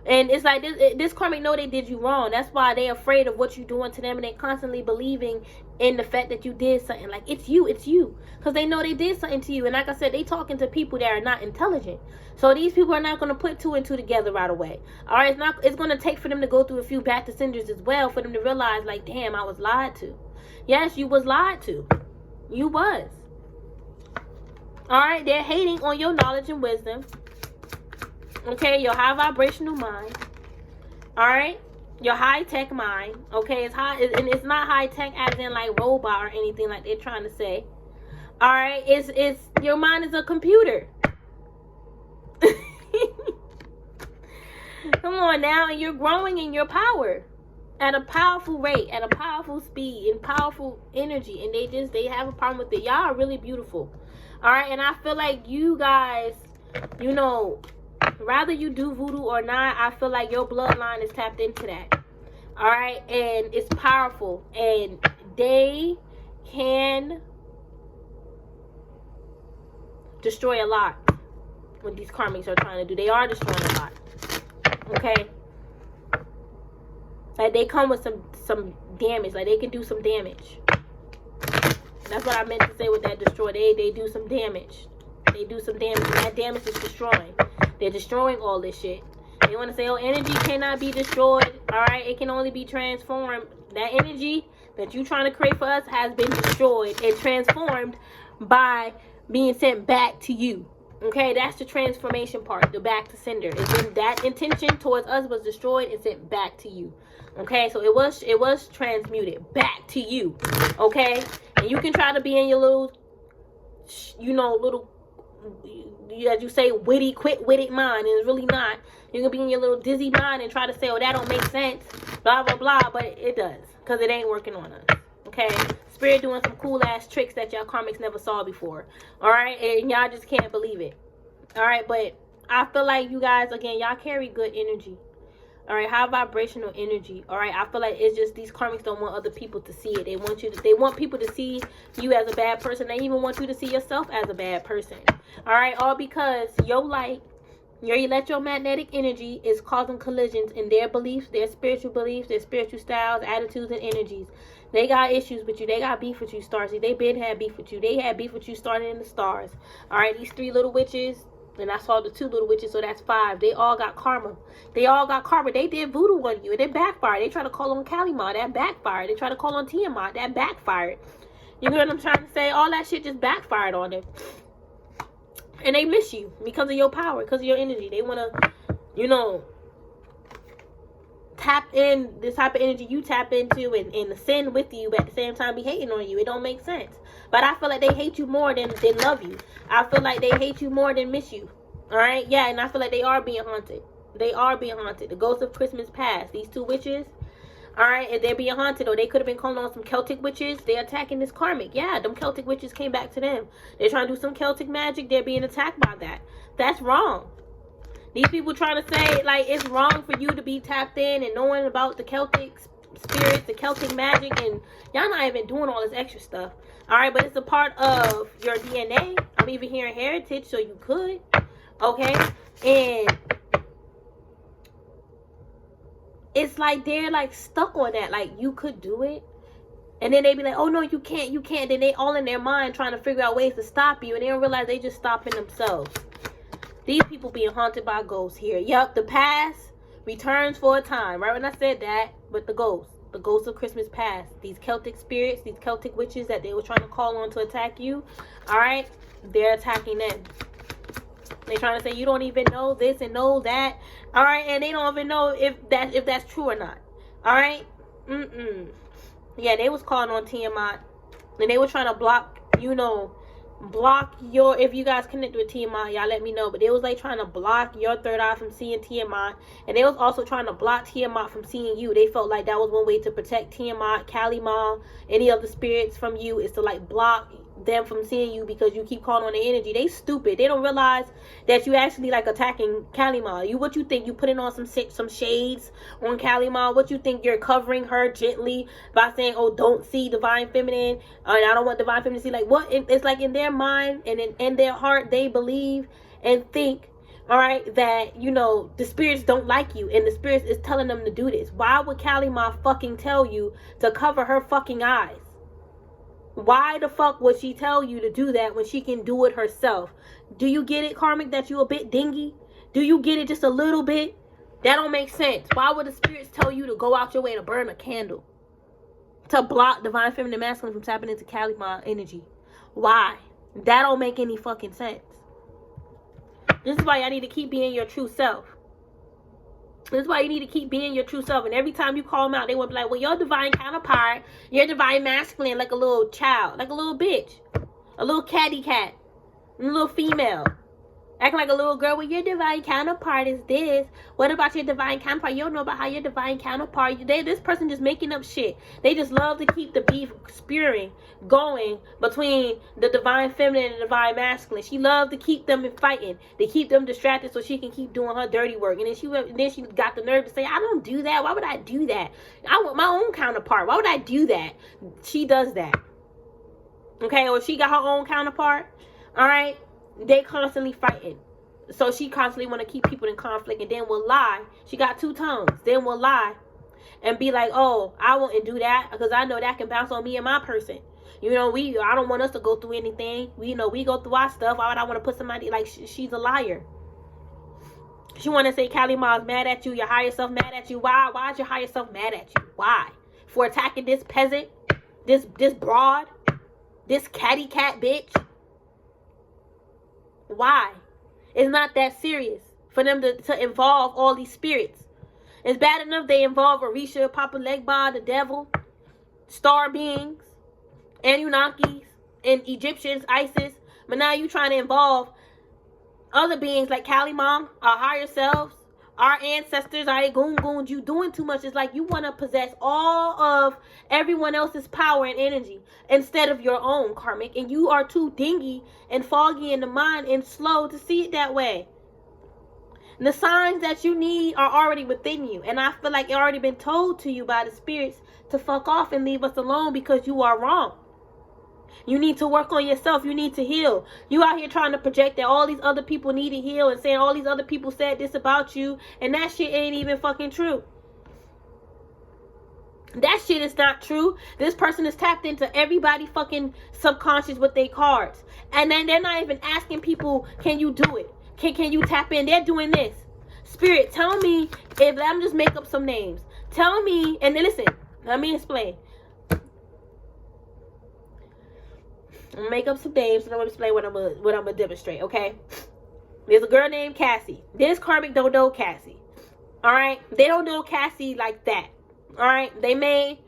And it's like this karmic know they did you wrong. That's why they're afraid of what you're doing to them, and they're constantly believing in the fact that you did something. Like, it's you. Because they know they did something to you. And like I said, they talking to people that are not intelligent. So these people are not going to put 2 and 2 together right away. All right, it's going to take for them to go through a few back to senders as well, for them to realize, like, damn, I was lied to. Yes, you was lied to. You was. All right, they're hating on your knowledge and wisdom. Okay, your high vibrational mind. All right, your high tech mind. Okay, it's high, and it's not high tech as in like robot or anything like they're trying to say. All right, it's your mind is a computer. Come on now, and you're growing in your power at a powerful rate, at a powerful speed, and powerful energy, and they have a problem with it. Y'all are really beautiful. All right, and I feel like you guys, you know, rather you do voodoo or not, I feel like your bloodline is tapped into that. All right, and it's powerful, and they can destroy a lot. What these karmics are trying to do, they are destroying a lot. Okay, like they come with some damage, like they can do some damage. That's what I meant to say with that destroy. They do some damage. They do some damage, and that damage is destroying. They're destroying all this shit. They want to say, oh, energy cannot be destroyed. All right, it can only be transformed. That energy that you're trying to create for us has been destroyed and transformed by being sent back to you. Okay, that's the transformation part, the back to sender. Is when that intention towards us was destroyed and sent back to you. Okay, so it was transmuted back to you. Okay, and you can try to be in your little, you know, little, as you say, witty, quick-witted mind, and it's really not. You can be in your little dizzy mind and try to say, oh, that don't make sense, blah, blah, blah, but it does, because it ain't working on us. Okay, spirit doing some cool ass tricks that y'all karmics never saw before. All right, and y'all just can't believe it. All right, but I feel like you guys, again, y'all carry good energy. All right, high vibrational energy. All right, I feel like it's just these karmics don't want other people to see it. They want people to see you as a bad person. They even want you to see yourself as a bad person. All right, all because your light, your electromagnetic energy is causing collisions in their beliefs, their spiritual styles, attitudes, and energies. They got issues with you. They got beef with you, Starseed. They been had beef with you. They had beef with you starting in the stars. All right, these 3 little witches, and I saw the 2 little witches, so that's 5. They all got karma. They all got karma. They did voodoo on you, and it backfired. They tried to call on Kalima, that backfired. They tried to call on Tiamat, that backfired. You know what I'm trying to say? All that shit just backfired on them. And they miss you because of your power, because of your energy. They want to, you know, tap in this type of energy you tap into and ascend with you, but at the same time be hating on you. It don't make sense. But I feel like they hate you more than love you. I feel like they hate you more than miss you. All right? Yeah, and I feel like they are being haunted. They are being haunted. The ghosts of Christmas past. These 2 witches, All right, and they're being haunted, or they could have been calling on some Celtic witches. They're attacking this karmic. Yeah, them Celtic witches came back to them. They're trying to do some Celtic magic. They're being attacked by that. That's wrong. These people trying to say, like, it's wrong for you to be tapped in and knowing about the Celtic spirits, the Celtic magic, and y'all not even doing all this extra stuff. All right, but it's a part of your DNA. I'm even hearing heritage, so you could. Okay, and it's like they're like stuck on that, like you could do it, and then they be like, oh no, you can't, you can't. Then they all in their mind trying to figure out ways to stop you, and they don't realize they just stopping themselves. These people being haunted by ghosts here. Yep, the past returns for a time. Right when I said that, but the ghosts of Christmas past, these Celtic spirits, these Celtic witches that they were trying to call on to attack you. All right, they're attacking them. They trying to say you don't even know this and know that. All right, and they don't even know if that's true or not. All right, yeah, they was calling on Tiamat, and they were trying to block, you know, block your, if you guys connect with Tiamat, y'all let me know. But they was like trying to block your third eye from seeing Tiamat, and they was also trying to block Tiamat from seeing you. They felt like that was one way to protect Tiamat, Kalima, any of the spirits from you, is to like block them from seeing you, because you keep calling on the energy. They stupid. They don't realize that you actually like attacking Kalima. What you think you putting on some shades on Kalima? What you think you're covering her gently by saying, oh, don't see divine feminine, and I don't want divine feminine to see? Like, what? It's like in their mind and in their heart, they believe and think, all right, that, you know, the spirits don't like you, and the spirits is telling them to do this. Why would Kalima fucking tell you to cover her fucking eyes? Why the fuck would she tell you to do that when she can do it herself? Do you get it, karmic, that you a bit dingy? Do you get it just a little bit? That don't make sense. Why would the spirits tell you to go out your way to burn a candle to block divine feminine masculine from tapping into Kalima energy? Why? That don't make any fucking sense. This is why I need to keep being your true self. This is why you need to keep being your true self. And every time you call them out, they will be like, well, your divine counterpart, your divine masculine, like a little child, like a little bitch, a little catty cat, a little female. Acting like a little girl. Well, your divine counterpart is this. What about your divine counterpart? You don't know about how your divine counterpart. This person just making up shit. They just love to keep the beef spewing, going between the divine feminine and the divine masculine. She loves to keep them fighting. They keep them distracted so she can keep doing her dirty work. And then she got the nerve to say, I don't do that. Why would I do that? I want my own counterpart. Why would I do that? She does that. Okay, or she got her own counterpart. All right. They constantly fighting. So she constantly want to keep people in conflict, and then will lie. She got two tongues. Then will lie and be like, oh, I won't do that because I know that can bounce on me and my person. You know, I don't want us to go through anything. We go through our stuff. Why would I want to put somebody, like, she's a liar. She want to say Kalima is mad at you, your higher self mad at you. Why? Why is your higher self mad at you? Why? For attacking this peasant, this broad, this catty cat bitch? Why? It's not that serious for them to involve all these spirits. It's bad enough they involve Orisha, Papa Legba, the devil, star beings, Anunnakis, and Egyptians, Isis. But now you trying to involve other beings like Kalima, our higher selves, our ancestors, our Egunguns. You doing too much. It's like you want to possess all of everyone else's power and energy instead of your own, karmic. And you are too dingy and foggy in the mind and slow to see it that way. And the signs that you need are already within you. And I feel like it already been told to you by the spirits to fuck off and leave us alone because you are wrong. You need to work on yourself. You need to heal. You out here trying to project that all these other people need to heal and saying all these other people said this about you. And that shit ain't even fucking true. That shit is not true. This person is tapped into everybody fucking subconscious with their cards. And then they're not even asking people, can you do it? Can you tap in? They're doing this. Spirit, tell me, if I'm just make up some names. Tell me, and then listen, let me explain. I'm gonna make up some names and I'm gonna explain what I'm gonna demonstrate, okay? There's a girl named Cassie. This karmic don't know Cassie. Alright? They don't know Cassie like that. Alright? They may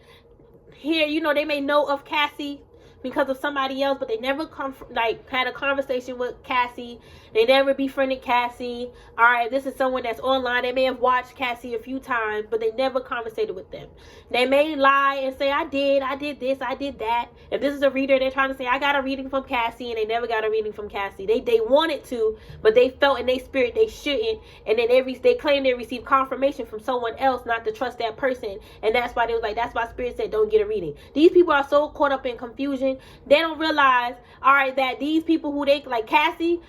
hear, they may know of Cassie because of somebody else, but they never had a conversation with Cassie. They never befriended Cassie. All right, this is someone that's online. They may have watched Cassie a few times, but they never conversated with them. They may lie and say, I did this, I did that. If this is a reader, they're trying to say, I got a reading from Cassie, and they never got a reading from Cassie. They wanted to, but they felt in their spirit they shouldn't, and then they claimed they received confirmation from someone else not to trust that person, and that's why they was like, that's why Spirit said don't get a reading. These people are so caught up in confusion, they don't realize, all right, that these people who they, like Cassie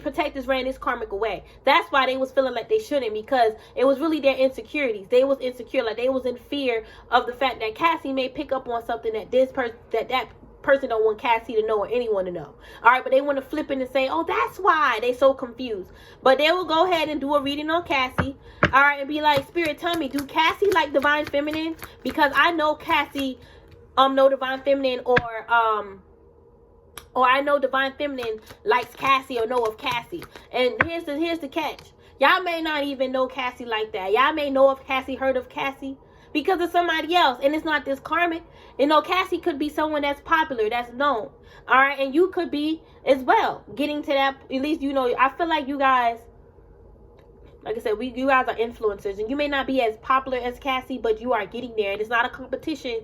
protectors ran this karmic away. That's why they was feeling like they shouldn't, because it was really their insecurities. They was insecure, like they was in fear of the fact that Cassie may pick up on something that that person don't want Cassie to know or anyone to know. All right, but they want to flip it and say, oh, that's why they so confused. But they will go ahead and do a reading on Cassie, all right, and be like, Spirit, tell me, do Cassie like divine feminine? Because I know Cassie know divine feminine, or I know divine feminine likes Cassie or know of Cassie. And here's the catch. Y'all may not even know Cassie like that. Y'all may know of Cassie, heard of Cassie, because of somebody else, and it's not this karmic. You know, Cassie could be someone that's popular, that's known. All right, and you could be as well. Getting to that, at least, you know, I feel like you guys, like I said, you guys are influencers, and you may not be as popular as Cassie, but you are getting there, and it's not a competition.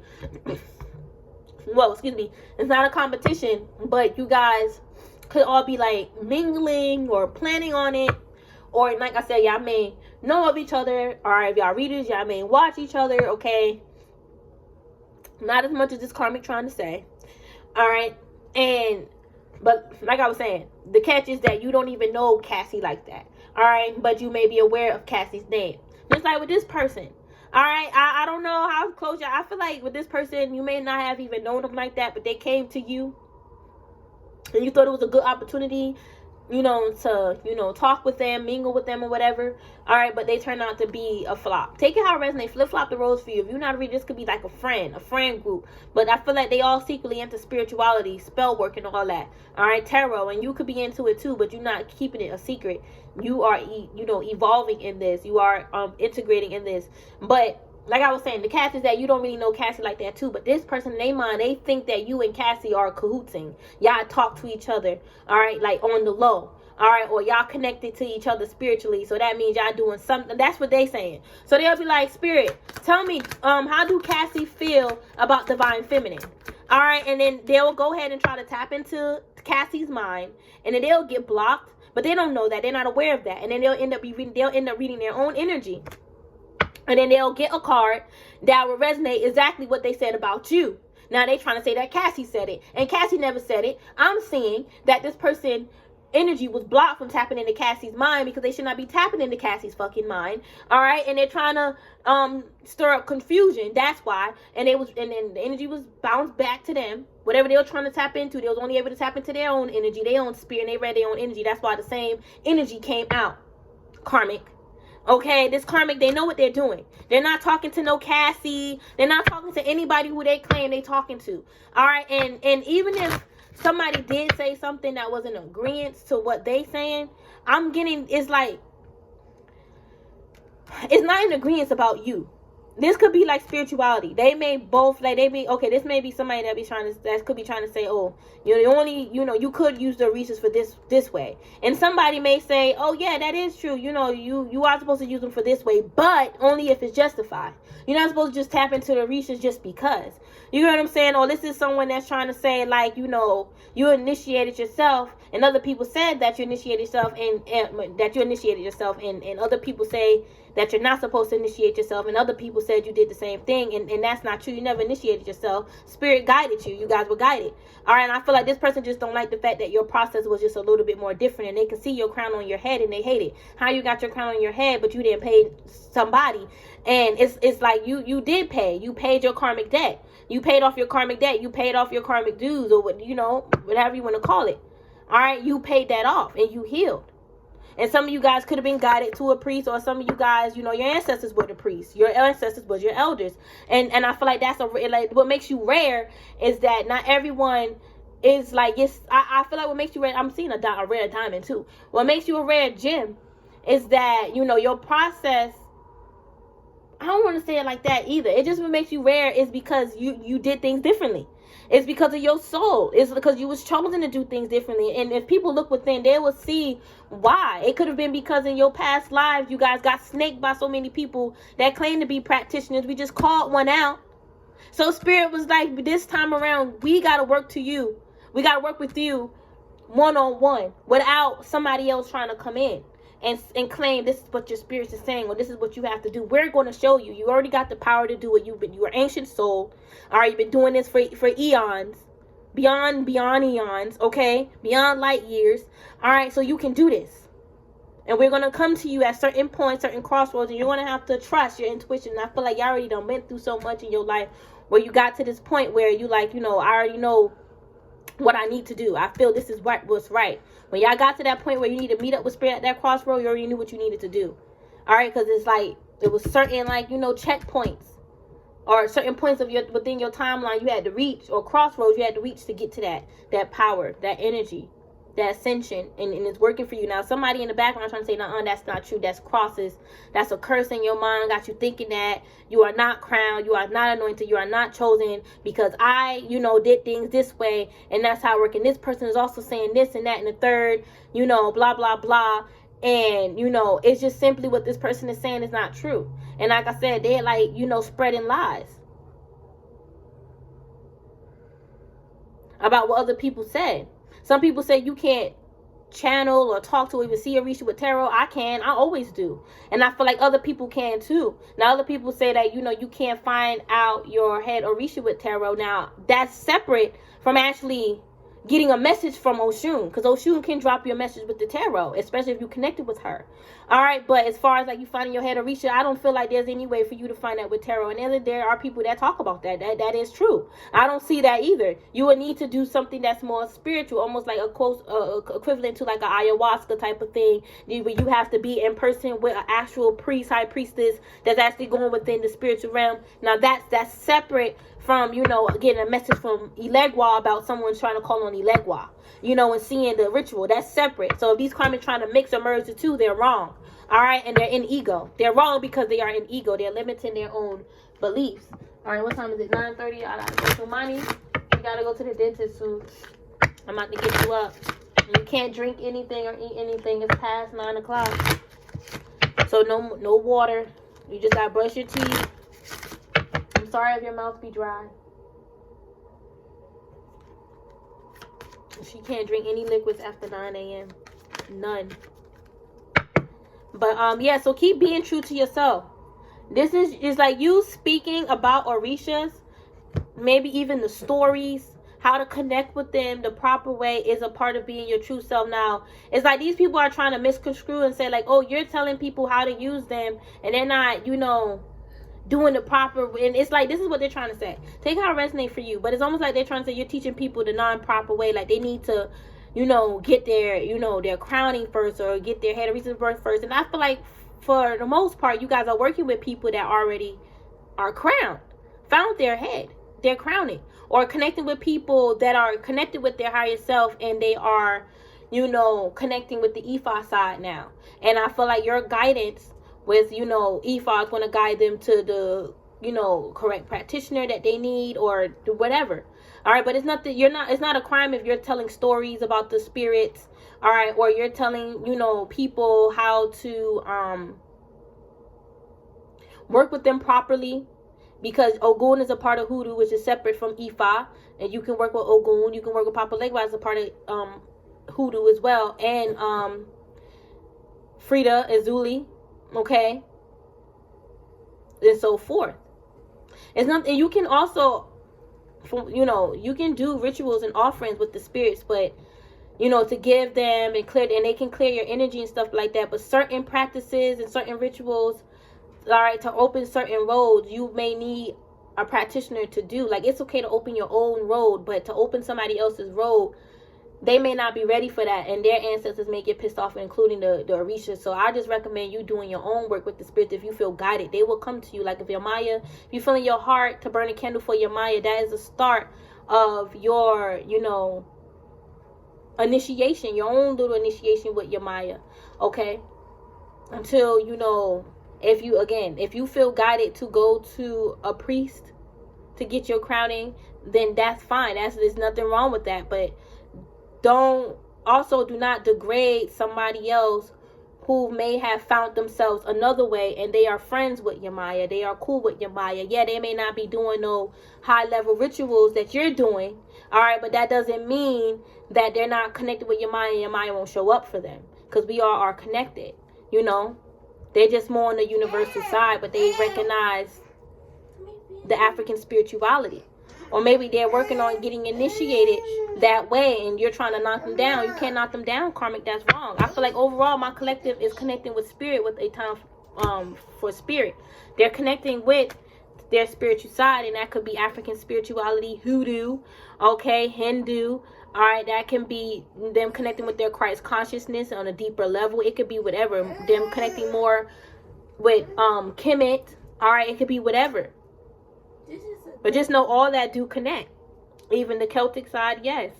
Well, excuse me, it's not a competition, but you guys could all be like mingling or planning on it. Or like I said, y'all may know of each other. All right, if y'all readers, y'all may watch each other, okay? Not as much as this karmic trying to say. All right, but like I was saying, the catch is that you don't even know Cassie like that. All right, but you may be aware of Cassie's name. Just like with this person. All right, I don't know how close y'all. I feel like with this person, you may not have even known them like that, but they came to you, and you thought it was a good opportunity, you know, to, you know, talk with them, mingle with them or whatever. All right, but they turned out to be a flop. Take it how it resonates. Flip-flop the roles for you. If you're not a reader, this could be like a friend group. But I feel like they all secretly into spirituality, spell work, and all that. All right, tarot, and you could be into it too, but you're not keeping it a secret. You are, you know, evolving in this. You are integrating in this. But like I was saying, the catch is that you don't really know Cassie like that too. But this person in their mind, they think that you and Cassie are cahootsing. Y'all talk to each other, all right, like on the low. All right, or y'all connected to each other spiritually. So that means y'all doing something. That's what they saying. So they'll be like, Spirit, tell me, how do Cassie feel about divine feminine? All right, and then they'll go ahead and try to tap into Cassie's mind, and then they'll get blocked. But they don't know that. They're not aware of that. And then they'll end up reading their own energy. And then they'll get a card that will resonate exactly what they said about you. Now they trying to say that Cassie said it. And Cassie never said it. I'm seeing that this person energy was blocked from tapping into Cassie's mind, because they should not be tapping into Cassie's fucking mind. All right, and they're trying to stir up confusion. That's why. And then the energy was bounced back to them. Whatever they were trying to tap into, they was only able to tap into their own energy, their own spirit, and they read their own energy. That's why the same energy came out. Karmic. Okay, this karmic, they know what they're doing. They're not talking to no Cassie. They're not talking to anybody who they claim they talking to. All right, and even if somebody did say something that was in agreement to what they saying, I'm getting, it's like, it's not in agreement about you. This could be like spirituality. They may both, like, they be, okay, this may be somebody that could be trying to say, oh, you could use the resources for this way. And somebody may say, oh yeah, that is true. You know, you are supposed to use them for this way, but only if it's justified. You're not supposed to just tap into the resources just because. You know what I'm saying? Or this is someone that's trying to say, like, you know, you initiated yourself, and other people said that you initiated yourself, and other people say that you're not supposed to initiate yourself, and other people said you did the same thing, and that's not true. You never initiated yourself. Spirit guided you. You guys were guided. All right, and I feel like this person just don't like the fact that your process was just a little bit more different, and they can see your crown on your head, and they hate it. How you got your crown on your head, but you didn't pay somebody, and it's like you did pay. You paid your karmic debt. You paid off your karmic debt. You paid off your karmic dues, or what, you know, whatever you want to call it. All right, you paid that off, and you healed. And some of you guys could have been guided to a priest, or some of you guys, you know, your ancestors were the priests. Your ancestors was your elders. And I feel like that's like what makes you rare is that not everyone is like, yes, I feel like what makes you rare, I'm seeing a rare diamond too. What makes you a rare gem is that, you know, your process, I don't want to say it like that either. It just what makes you rare is because you did things differently. It's because of your soul. It's because you was chosen to do things differently. And if people look within, they will see why. It could have been because in your past lives, you guys got snaked by so many people that claim to be practitioners. We just called one out. So Spirit was like, this time around, we got to work to you. We got to work with you one-on-one without somebody else trying to come in and claim this is what your spirit is saying, or this is what you have to do. We're going to show you. You already got the power to do it. You are ancient soul. All right, you've been doing this for eons, beyond eons, okay, beyond light years. All right, so you can do this. And we're going to come to you at certain points, certain crossroads, and you're going to have to trust your intuition. And I feel like y'all already done went through so much in your life where you got to this point where you like, I already know what I need to do. I feel this is what's right. When y'all got to that point where you need to meet up with Spirit at that crossroad, you already knew what you needed to do. All right, because it's like, it was certain, checkpoints or certain points of within your timeline you had to reach, or crossroads you had to reach to get to that power, that energy, that ascension, and it's working for you. Now, somebody in the background trying to say, no, that's not true. That's crosses. That's a curse in your mind. Got you thinking that you are not crowned. You are not anointed. You are not chosen because I, did things this way. And that's how it works. And this person is also saying this and that and the third, blah, blah, blah. And, it's just simply what this person is saying is not true. And like I said, they're spreading lies about what other people said. Some people say you can't channel or talk to or even see Orisha with tarot. I can. I always do. And I feel like other people can too. Now, other people say that, you can't find out your head Orisha with tarot. Now, that's separate from actually getting a message from Oshun. Because Oshun can drop your message with the tarot, especially if you connected with her. All right, but as far as you finding your head Orisha, I don't feel like there's any way for you to find that with tarot. And there are people that talk about that. That is true. I don't see that either. You would need to do something that's more spiritual, almost like a close equivalent to like an ayahuasca type of thing, where you have to be in person with an actual priest, high priestess that's actually going within the spiritual realm. Now that's separate from, getting a message from Ilegwa about someone trying to call on Ilegwa, and seeing the ritual. That's separate. So if these karmic trying to mix or merge the two, they're wrong. All right, and they're in ego. They're wrong because they are in ego. They're limiting their own beliefs. All right, what time is it? 9:30. I gotta go to money. You gotta go to the dentist soon. I'm about to get you up. You can't drink anything or eat anything. It's past 9 o'clock. So no water. You just gotta brush your teeth. I'm sorry if your mouth be dry. She can't drink any liquids after 9 a.m. None. But yeah, so keep being true to yourself. This is like you speaking about Orishas, maybe even the stories, how to connect with them the proper way is a part of being your true self. Now, it's like these people are trying to misconstrue and say like, oh, you're telling people how to use them and they're not, doing the proper. And it's like, this is what they're trying to say. Take how it resonates for you. But it's almost like they're trying to say you're teaching people the non-proper way. Like they need to, get their, their crowning first or get their head of recent birth first. And I feel like for the most part, you guys are working with people that already are crowned, found their head, their crowning, or connecting with people that are connected with their higher self and they are, connecting with the Ifa side now. And I feel like your guidance with, Ifa is going to guide them to the, correct practitioner that they need or whatever. All right, but it's not a crime if you're telling stories about the spirits, all right, or you're telling, people how to work with them properly, because Ogun is a part of Hoodoo, which is separate from Ifa, and you can work with Ogun, you can work with Papa Legba as a part of Hoodoo as well, and Frida Azuli, okay, and so forth. It's not, and you can also, you can do rituals and offerings with the spirits, but to give them and clear, and they can clear your energy and stuff like that. But certain practices and certain rituals, all right, to open certain roads, you may need a practitioner to do. Like, it's okay to open your own road, but to open somebody else's road, they may not be ready for that, and their ancestors may get pissed off, including the Orisha. So I just recommend you doing your own work with the spirits. If you feel guided, they will come to you. Like if your Maya, if you feel in your heart to burn a candle for your Maya, that is the start of your, initiation, your own little initiation with your Maya. Okay, until if you feel guided to go to a priest to get your crowning, then that's fine. There's nothing wrong with that. But do not degrade somebody else who may have found themselves another way, and they are friends with your Maya. They are cool with your Maya. Yeah, they may not be doing no high level rituals that you're doing, all right, but that doesn't mean that they're not connected with your Maya and your Maya won't show up for them, because we all are connected, you know. They're just more on the universal side, but they recognize the African spirituality. Or maybe they're working on getting initiated that way, and you're trying to knock them down. You can't knock them down, karmic. That's wrong. I feel like overall my collective is connecting with spirit, with a time for spirit. They're connecting with their spiritual side, and that could be African spirituality, hoodoo, okay, Hindu. All right, that can be them connecting with their Christ consciousness on a deeper level. It could be whatever. Them connecting more with Kemet. All right, it could be whatever. But just know all that do connect. Even the Celtic side, yes.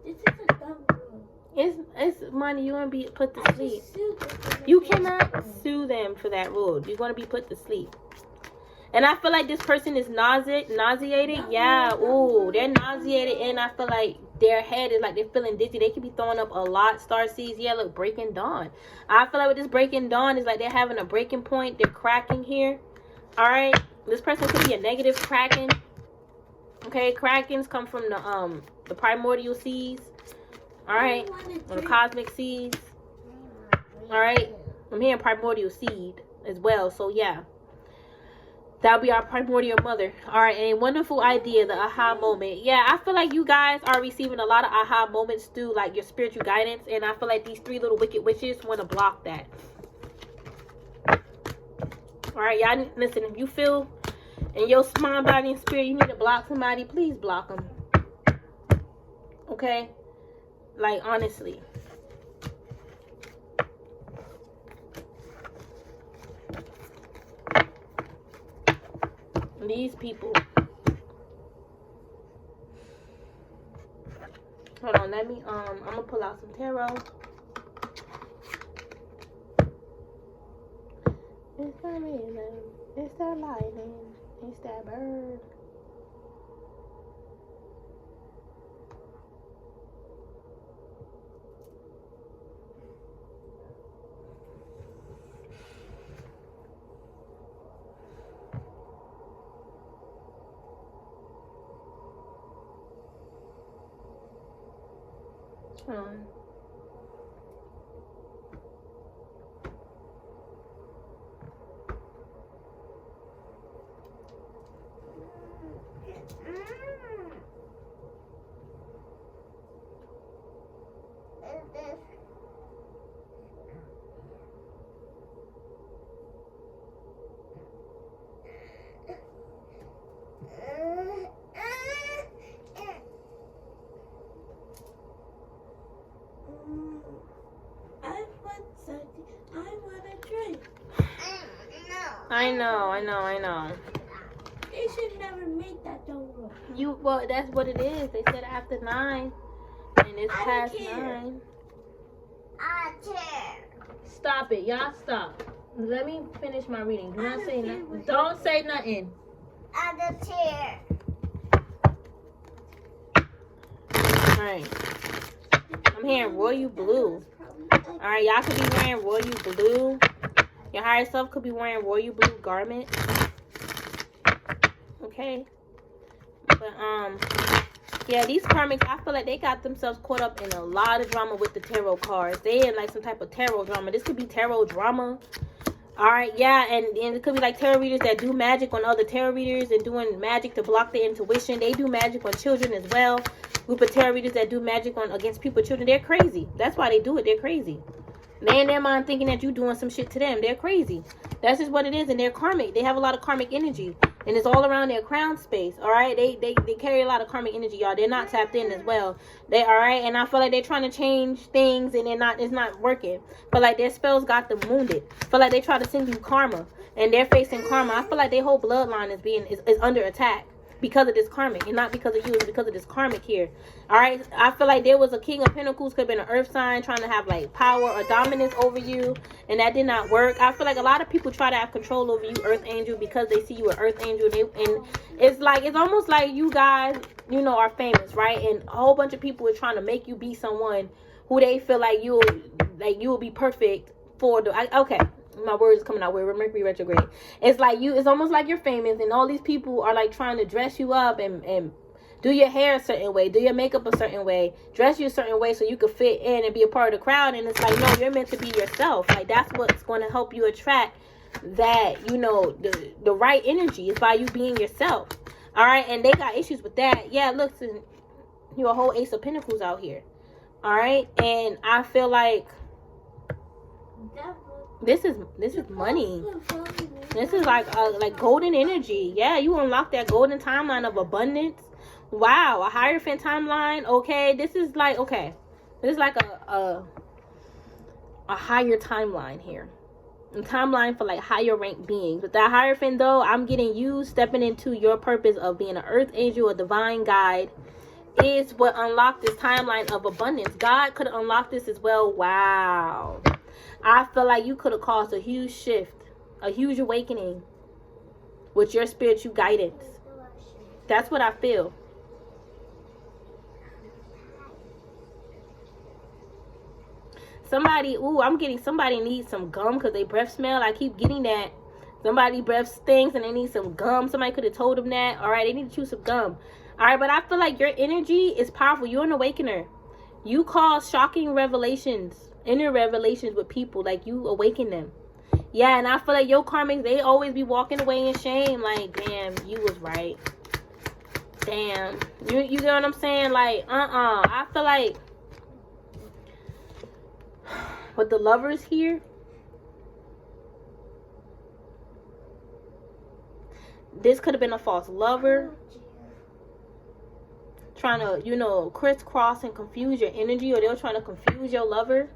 This is a dumb rule. It's money. You're going to be put to sleep. You cannot sue them for that rule. You're going to be put to sleep. And I feel like this person is nauseated. Yeah, ooh, they're nauseated. And I feel like their head is like they're feeling dizzy. They could be throwing up a lot. Star seeds, yeah, look, breaking dawn. I feel like with this breaking dawn is like they're having a breaking point. They're cracking here. All right. This person could be a negative kraken. Okay, krakens come from the primordial seas. All right, or the cosmic seas. All right, I'm hearing primordial seed as well. So yeah, that'll be our primordial mother. All right, and a wonderful idea, the aha moment. Yeah, I feel like you guys are receiving a lot of aha moments through like your spiritual guidance, and I feel like these 3 little wicked witches want to block that. All right, y'all listen. If you feel in your mind, body, and spirit you need to block somebody, please block them. Okay, like honestly. These people. Hold on, let me I'm gonna pull out some tarot. It's the rhythm, it's the lightning, it's that bird. Hold on. I know. They should never make that though. Well, that's what it is. They said after 9, and it's past 9. Stop it, y'all. Stop. Let me finish my reading. Do not say nothing. Don't say nothing. All right. I'm hearing royal blue. All right, y'all could be wearing royal blue. Your higher self could be wearing royal blue garment. Okay. But yeah, these karmics, I feel like they got themselves caught up in a lot of drama with the tarot cards. They in like some type of tarot drama. This could be tarot drama. All right, yeah, and it could be like tarot readers that do magic on other tarot readers and doing magic to block their intuition. They do magic on children as well. Group of tarot readers that do magic on against people, children. They're crazy. That's why they do it. They're crazy. They in their mind thinking that you doing some shit to them. They're crazy. That's just what it is, and they're karmic. They have a lot of karmic energy, and it's all around their crown space. All right, they carry a lot of karmic energy, y'all. They're not tapped in as well. They all right, and I feel like they're trying to change things, and it's not working. But like their spells got them wounded. Feel like they try to send you karma, and they're facing karma. I feel like their whole bloodline is under attack because of this karmic, and not because of you. It's because of this karmic here. All right, I feel like there was a King of Pentacles, could have been an earth sign, trying to have like power or dominance over you, and that did not work. I feel like a lot of people try to have control over you, earth angel, because they see you an earth angel, and it's like, it's almost like you guys, you know, are famous, right? And a whole bunch of people are trying to make you be someone who they feel like you will be perfect for. Okay, my words coming out weird. Mercury retrograde. It's like it's almost like you're famous, and all these people are like trying to dress you up and do your hair a certain way, do your makeup a certain way, dress you a certain way so you could fit in and be a part of the crowd. And it's like, no, you're meant to be yourself. Like, that's what's going to help you attract that, you know, the right energy is by you being yourself. All right, and they got issues with that. Yeah, look, you're a whole Ace of Pentacles out here. All right, and I feel like this is money. This is like golden energy. Yeah, you unlock that golden timeline of abundance. Wow, a Hierophant timeline. Okay, this is like, okay, this is like a higher timeline here. A timeline for like higher ranked beings. With that Hierophant though, I'm getting you stepping into your purpose of being an earth angel, a divine guide, is what unlocked this timeline of abundance. God could have unlocked this as well. Wow. I feel like you could have caused a huge shift, a huge awakening with your spiritual guidance. That's what I feel. Somebody, I'm getting somebody needs some gum because they breath smell. I keep getting that. Somebody breath stinks and they need some gum. Somebody could have told them that. All right, they need to chew some gum. All right, but I feel like your energy is powerful. You're an awakener. You cause shocking revelations, inner revelations with people. Like, you awaken them. Yeah, and I feel like your karmics, they always be walking away in shame. Like, damn, you was right. Damn. You get what I'm saying? Like, I feel like with the Lovers here, this could have been a false lover trying to, you know, crisscross and confuse your energy, or they're trying to confuse your lover.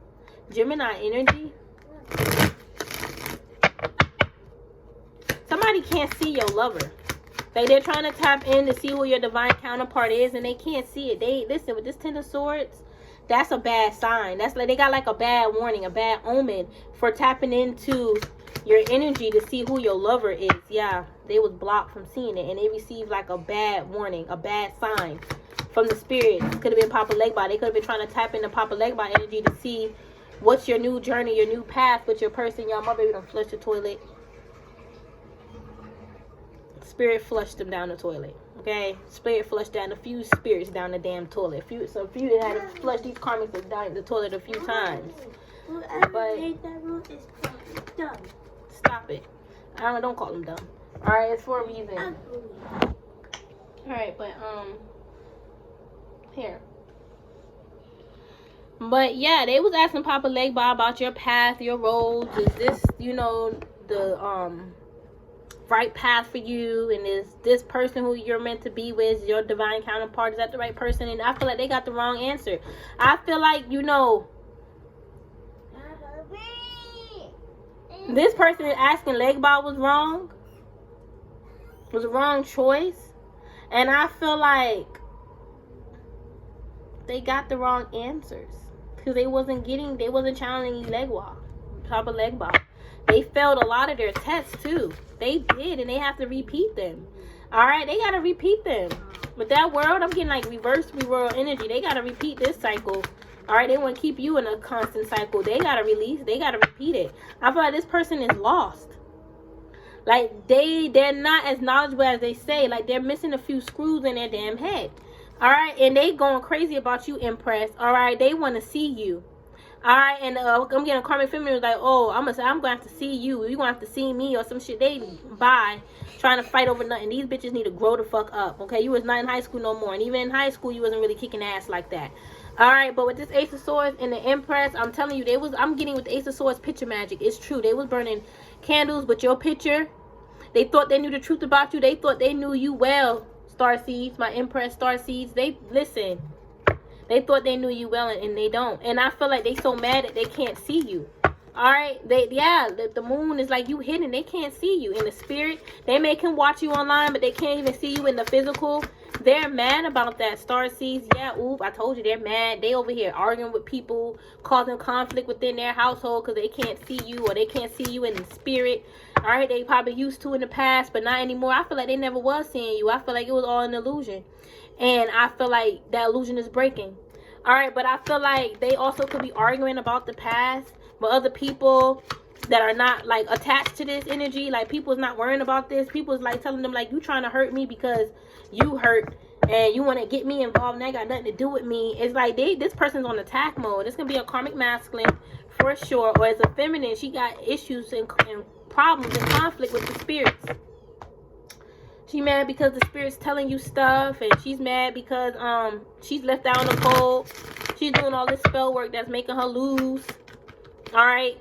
Gemini energy. Somebody can't see your lover. Like, they're trying to tap in to see who your divine counterpart is, and they can't see it. They, listen, with this Ten of Swords, that's a bad sign. That's like, they got like a bad warning, a bad omen for tapping into your energy to see who your lover is. Yeah, they was blocked from seeing it, and they received like a bad warning, a bad sign from the spirit. Could have been Papa Legba. They could have been trying to tap into Papa Legba energy to see what's your new journey, your new path with your person. Y'all, my baby done flushed the toilet. Spirit flushed them down the toilet. Okay, spirit flushed down a few spirits down the damn toilet. So a few that had to flush these karmics down the toilet a few times. But dumb. Stop it. Don't call them dumb. All right, it's for a reason. All right, but here. But yeah, they was asking Papa Legba about your path, your roads. Is this, you know, the right path for you? And is this person who you're meant to be with, your divine counterpart, is that the right person? And I feel like they got the wrong answer. I feel like, you know, this person asking Legba was wrong. Was a wrong choice. And I feel like they got the wrong answers. Because they wasn't challenging Legba. Papa Legba. They failed a lot of their tests too. They did, and they have to repeat them. Alright, they gotta repeat them. With that world, I'm getting like reverse reworld energy. They gotta repeat this cycle. Alright, they want to keep you in a constant cycle. They gotta release, they gotta repeat it. I feel like this person is lost. Like, they're not as knowledgeable as they say. Like, they're missing a few screws in their damn head. Alright, and they going crazy about you, Empress. Alright, they want to see you. Alright, and I'm getting a karmic feminine like, oh, I'm gonna have to see you. You gonna have to see me or some shit. They bye trying to fight over nothing. These bitches need to grow the fuck up. Okay, you was not in high school no more, and even in high school you wasn't really kicking ass like that. Alright, but with this Ace of Swords and the Empress, I'm telling you, I'm getting with the Ace of Swords picture magic. It's true. They was burning candles with your picture. They thought they knew the truth about you. They thought they knew you well, Starseeds, my Empress Starseeds. Listen. They thought they knew you well, and they don't. And I feel like they so mad that they can't see you. All right, the moon is like you hidden. They can't see you in the spirit. They can watch you online, but they can't even see you in the physical. They're mad about that, starseeds. Yeah, oop, I told you they're mad. They over here arguing with people, causing conflict within their household because they can't see you, or they can't see you in the spirit. All right, they probably used to in the past, but not anymore. I feel like they never was seeing you. I feel like it was all an illusion, and I feel like that illusion is breaking. All right, but I feel like they also could be arguing about the past, but other people that are not like attached to this energy, like people's not worrying about this. People's like telling them like, you trying to hurt me because you hurt and you want to get me involved and that got nothing to do with me. It's like this person's on attack mode. It's gonna be a karmic masculine for sure, or as a feminine, she got issues and problems and conflict with the spirits. She mad because the spirit's telling you stuff, and she's mad because she's left out in the cold. She's doing all this spell work that's making her lose. All right.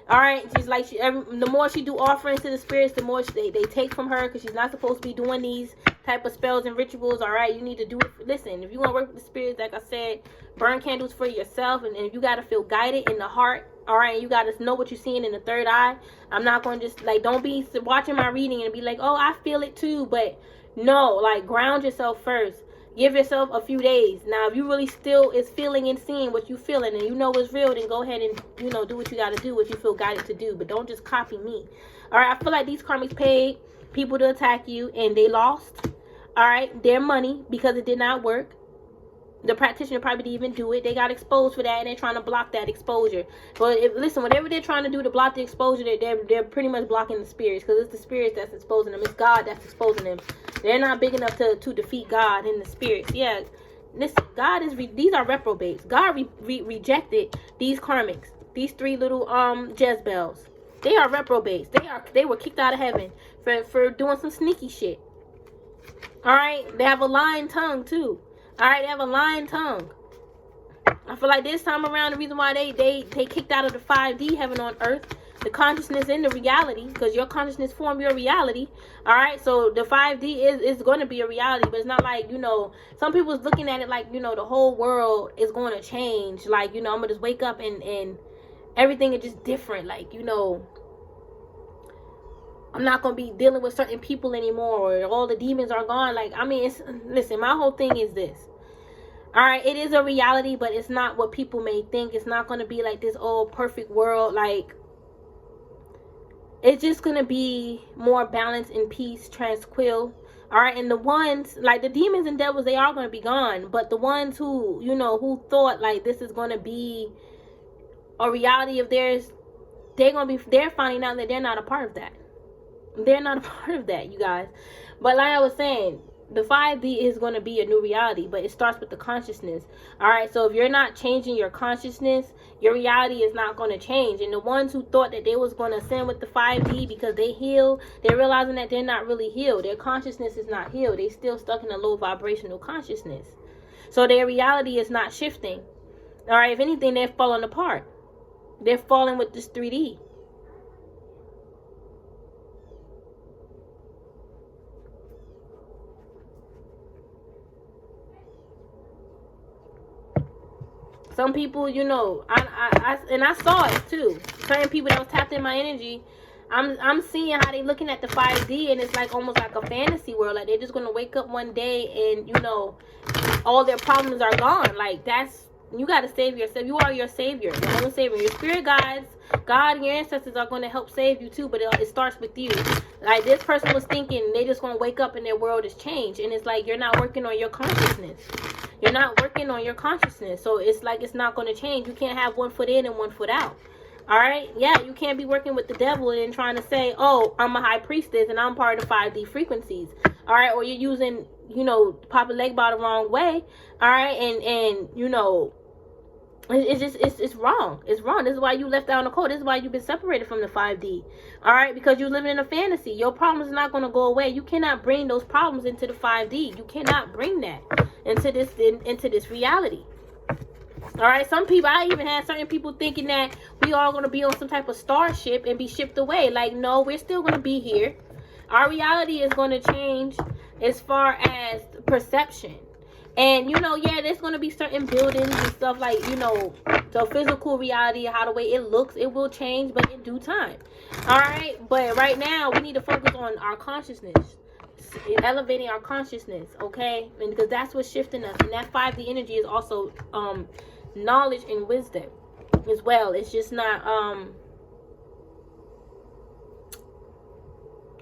All right, she's like, the more she do offerings to the spirits, the more they take from her, because she's not supposed to be doing these type of spells and rituals. All right, you need to do it. Listen, if you want to work with the spirits, like I said, burn candles for yourself, and if you got to feel guided in the heart, all right, you got to know what you're seeing in the third eye. I'm not going to just, like, don't be watching my reading and be like, oh, I feel it too, but no, like, ground yourself first. Give yourself a few days. Now, if you really still is feeling and seeing what you feeling and you know it's real, then go ahead and, you know, do what you got to do, what you feel guided to do. But don't just copy me. All right, I feel like these karmics paid people to attack you and they lost, all right, their money because it did not work. The practitioner probably didn't even do it. They got exposed for that, and they're trying to block that exposure. But listen, whatever they're trying to do to block the exposure, they're pretty much blocking the spirits, because it's the spirits that's exposing them. It's God that's exposing them. They're not big enough to defeat God in the spirits. Yeah, listen, God is these are reprobates. God rejected these karmics, these three little Jezebels. They are reprobates. They were kicked out of heaven for doing some sneaky shit. All right, they have a lying tongue too. All right, they have a lying tongue. I feel like this time around, the reason why they kicked out of the 5D heaven on earth, the consciousness in the reality, because your consciousness form your reality. All right, so the 5D is going to be a reality, but it's not like, you know, some people's looking at it like, you know, the whole world is going to change. Like, you know, I'm going to just wake up and everything is just different. Like, you know, I'm not going to be dealing with certain people anymore, or all the demons are gone. Like, I mean, listen, my whole thing is this. All right, it is a reality, but it's not what people may think. It's not going to be like this old perfect world. Like, it's just going to be more balance and peace, tranquil. All right, and the ones, like the demons and devils, they are going to be gone. But the ones who, you know, who thought like this is going to be a reality of theirs, they're finding out that they're not a part of that. They're not a part of that, you guys. But like I was saying, the 5D is going to be a new reality, but it starts with the consciousness. All right, so if you're not changing your consciousness, your reality is not going to change. And the ones who thought that they was going to ascend with the 5D because they healed, they're realizing that they're not really healed. Their consciousness is not healed. They still stuck in a low vibrational consciousness. So their reality is not shifting. All right, if anything, they're falling apart. They're falling with this 3D. Some people, you know, I saw it too. Certain people that was tapped in my energy, I'm seeing how they looking at the 5D, and it's like almost like a fantasy world. Like they're just gonna wake up one day and, you know, all their problems are gone. Like you gotta save yourself. You are your savior, your own savior. Your spirit guides, God and your ancestors are gonna help save you too, but it starts with you. Like this person was thinking they just gonna wake up and their world has changed, and it's like you're not working on your consciousness. You're not working on your consciousness. So it's like it's not going to change. You can't have one foot in and one foot out. All right? Yeah, you can't be working with the devil and trying to say, oh, I'm a high priestess and I'm part of 5D frequencies. All right? Or you're using, you know, Papa Legba the wrong way. All right? And you know, it's wrong. It's wrong. This is why you left out on the code. This is why you've been separated from the 5D. All right? Because you're living in a fantasy. Your problems are not going to go away. You cannot bring those problems into the 5D. You cannot bring that into this reality. All right, some people, I even had certain people thinking that we all going to be on some type of starship and be shipped away. Like, no, we're still going to be here. Our reality is going to change as far as perception. And, you know, yeah, there's going to be certain buildings and stuff like, you know, the physical reality, how the way it looks, it will change, but in due time. All right? But right now, we need to focus on our consciousness, elevating our consciousness, okay? And because that's what's shifting us. And that 5D energy is also knowledge and wisdom as well. It's just not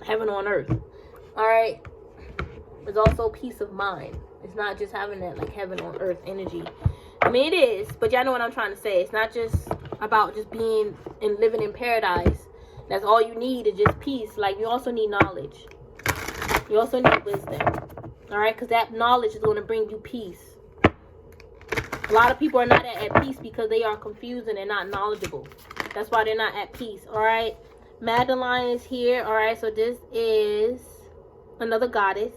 heaven on earth. All right? It's also peace of mind. It's not just having that like heaven on earth energy. I mean, it is, but y'all know what I'm trying to say. It's not just about just being and living in paradise. That's all you need is just peace. Like, you also need knowledge. You also need wisdom. All right? Because that knowledge is going to bring you peace. A lot of people are not at peace because they are confused and they're not knowledgeable. That's why they're not at peace. All right? Madeline is here. All right? So this is another goddess.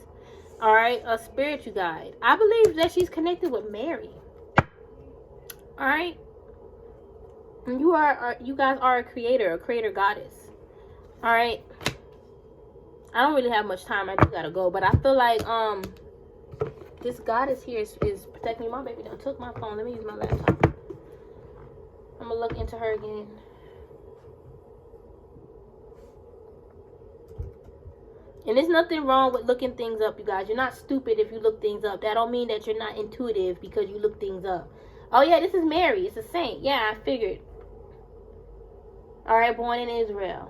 All right, a spiritual guide. I believe that she's connected with Mary. All right, and you guys are a creator goddess. All right, I don't really have much time. I do gotta go, but I feel like this goddess here is protecting me. My baby done took my phone. Let me use my laptop. I'm gonna look into her again. And there's nothing wrong with looking things up, you guys. You're not stupid if you look things up. That don't mean that you're not intuitive because you look things up. Oh, yeah, this is Mary. It's a saint. Yeah, I figured. All right, born in Israel.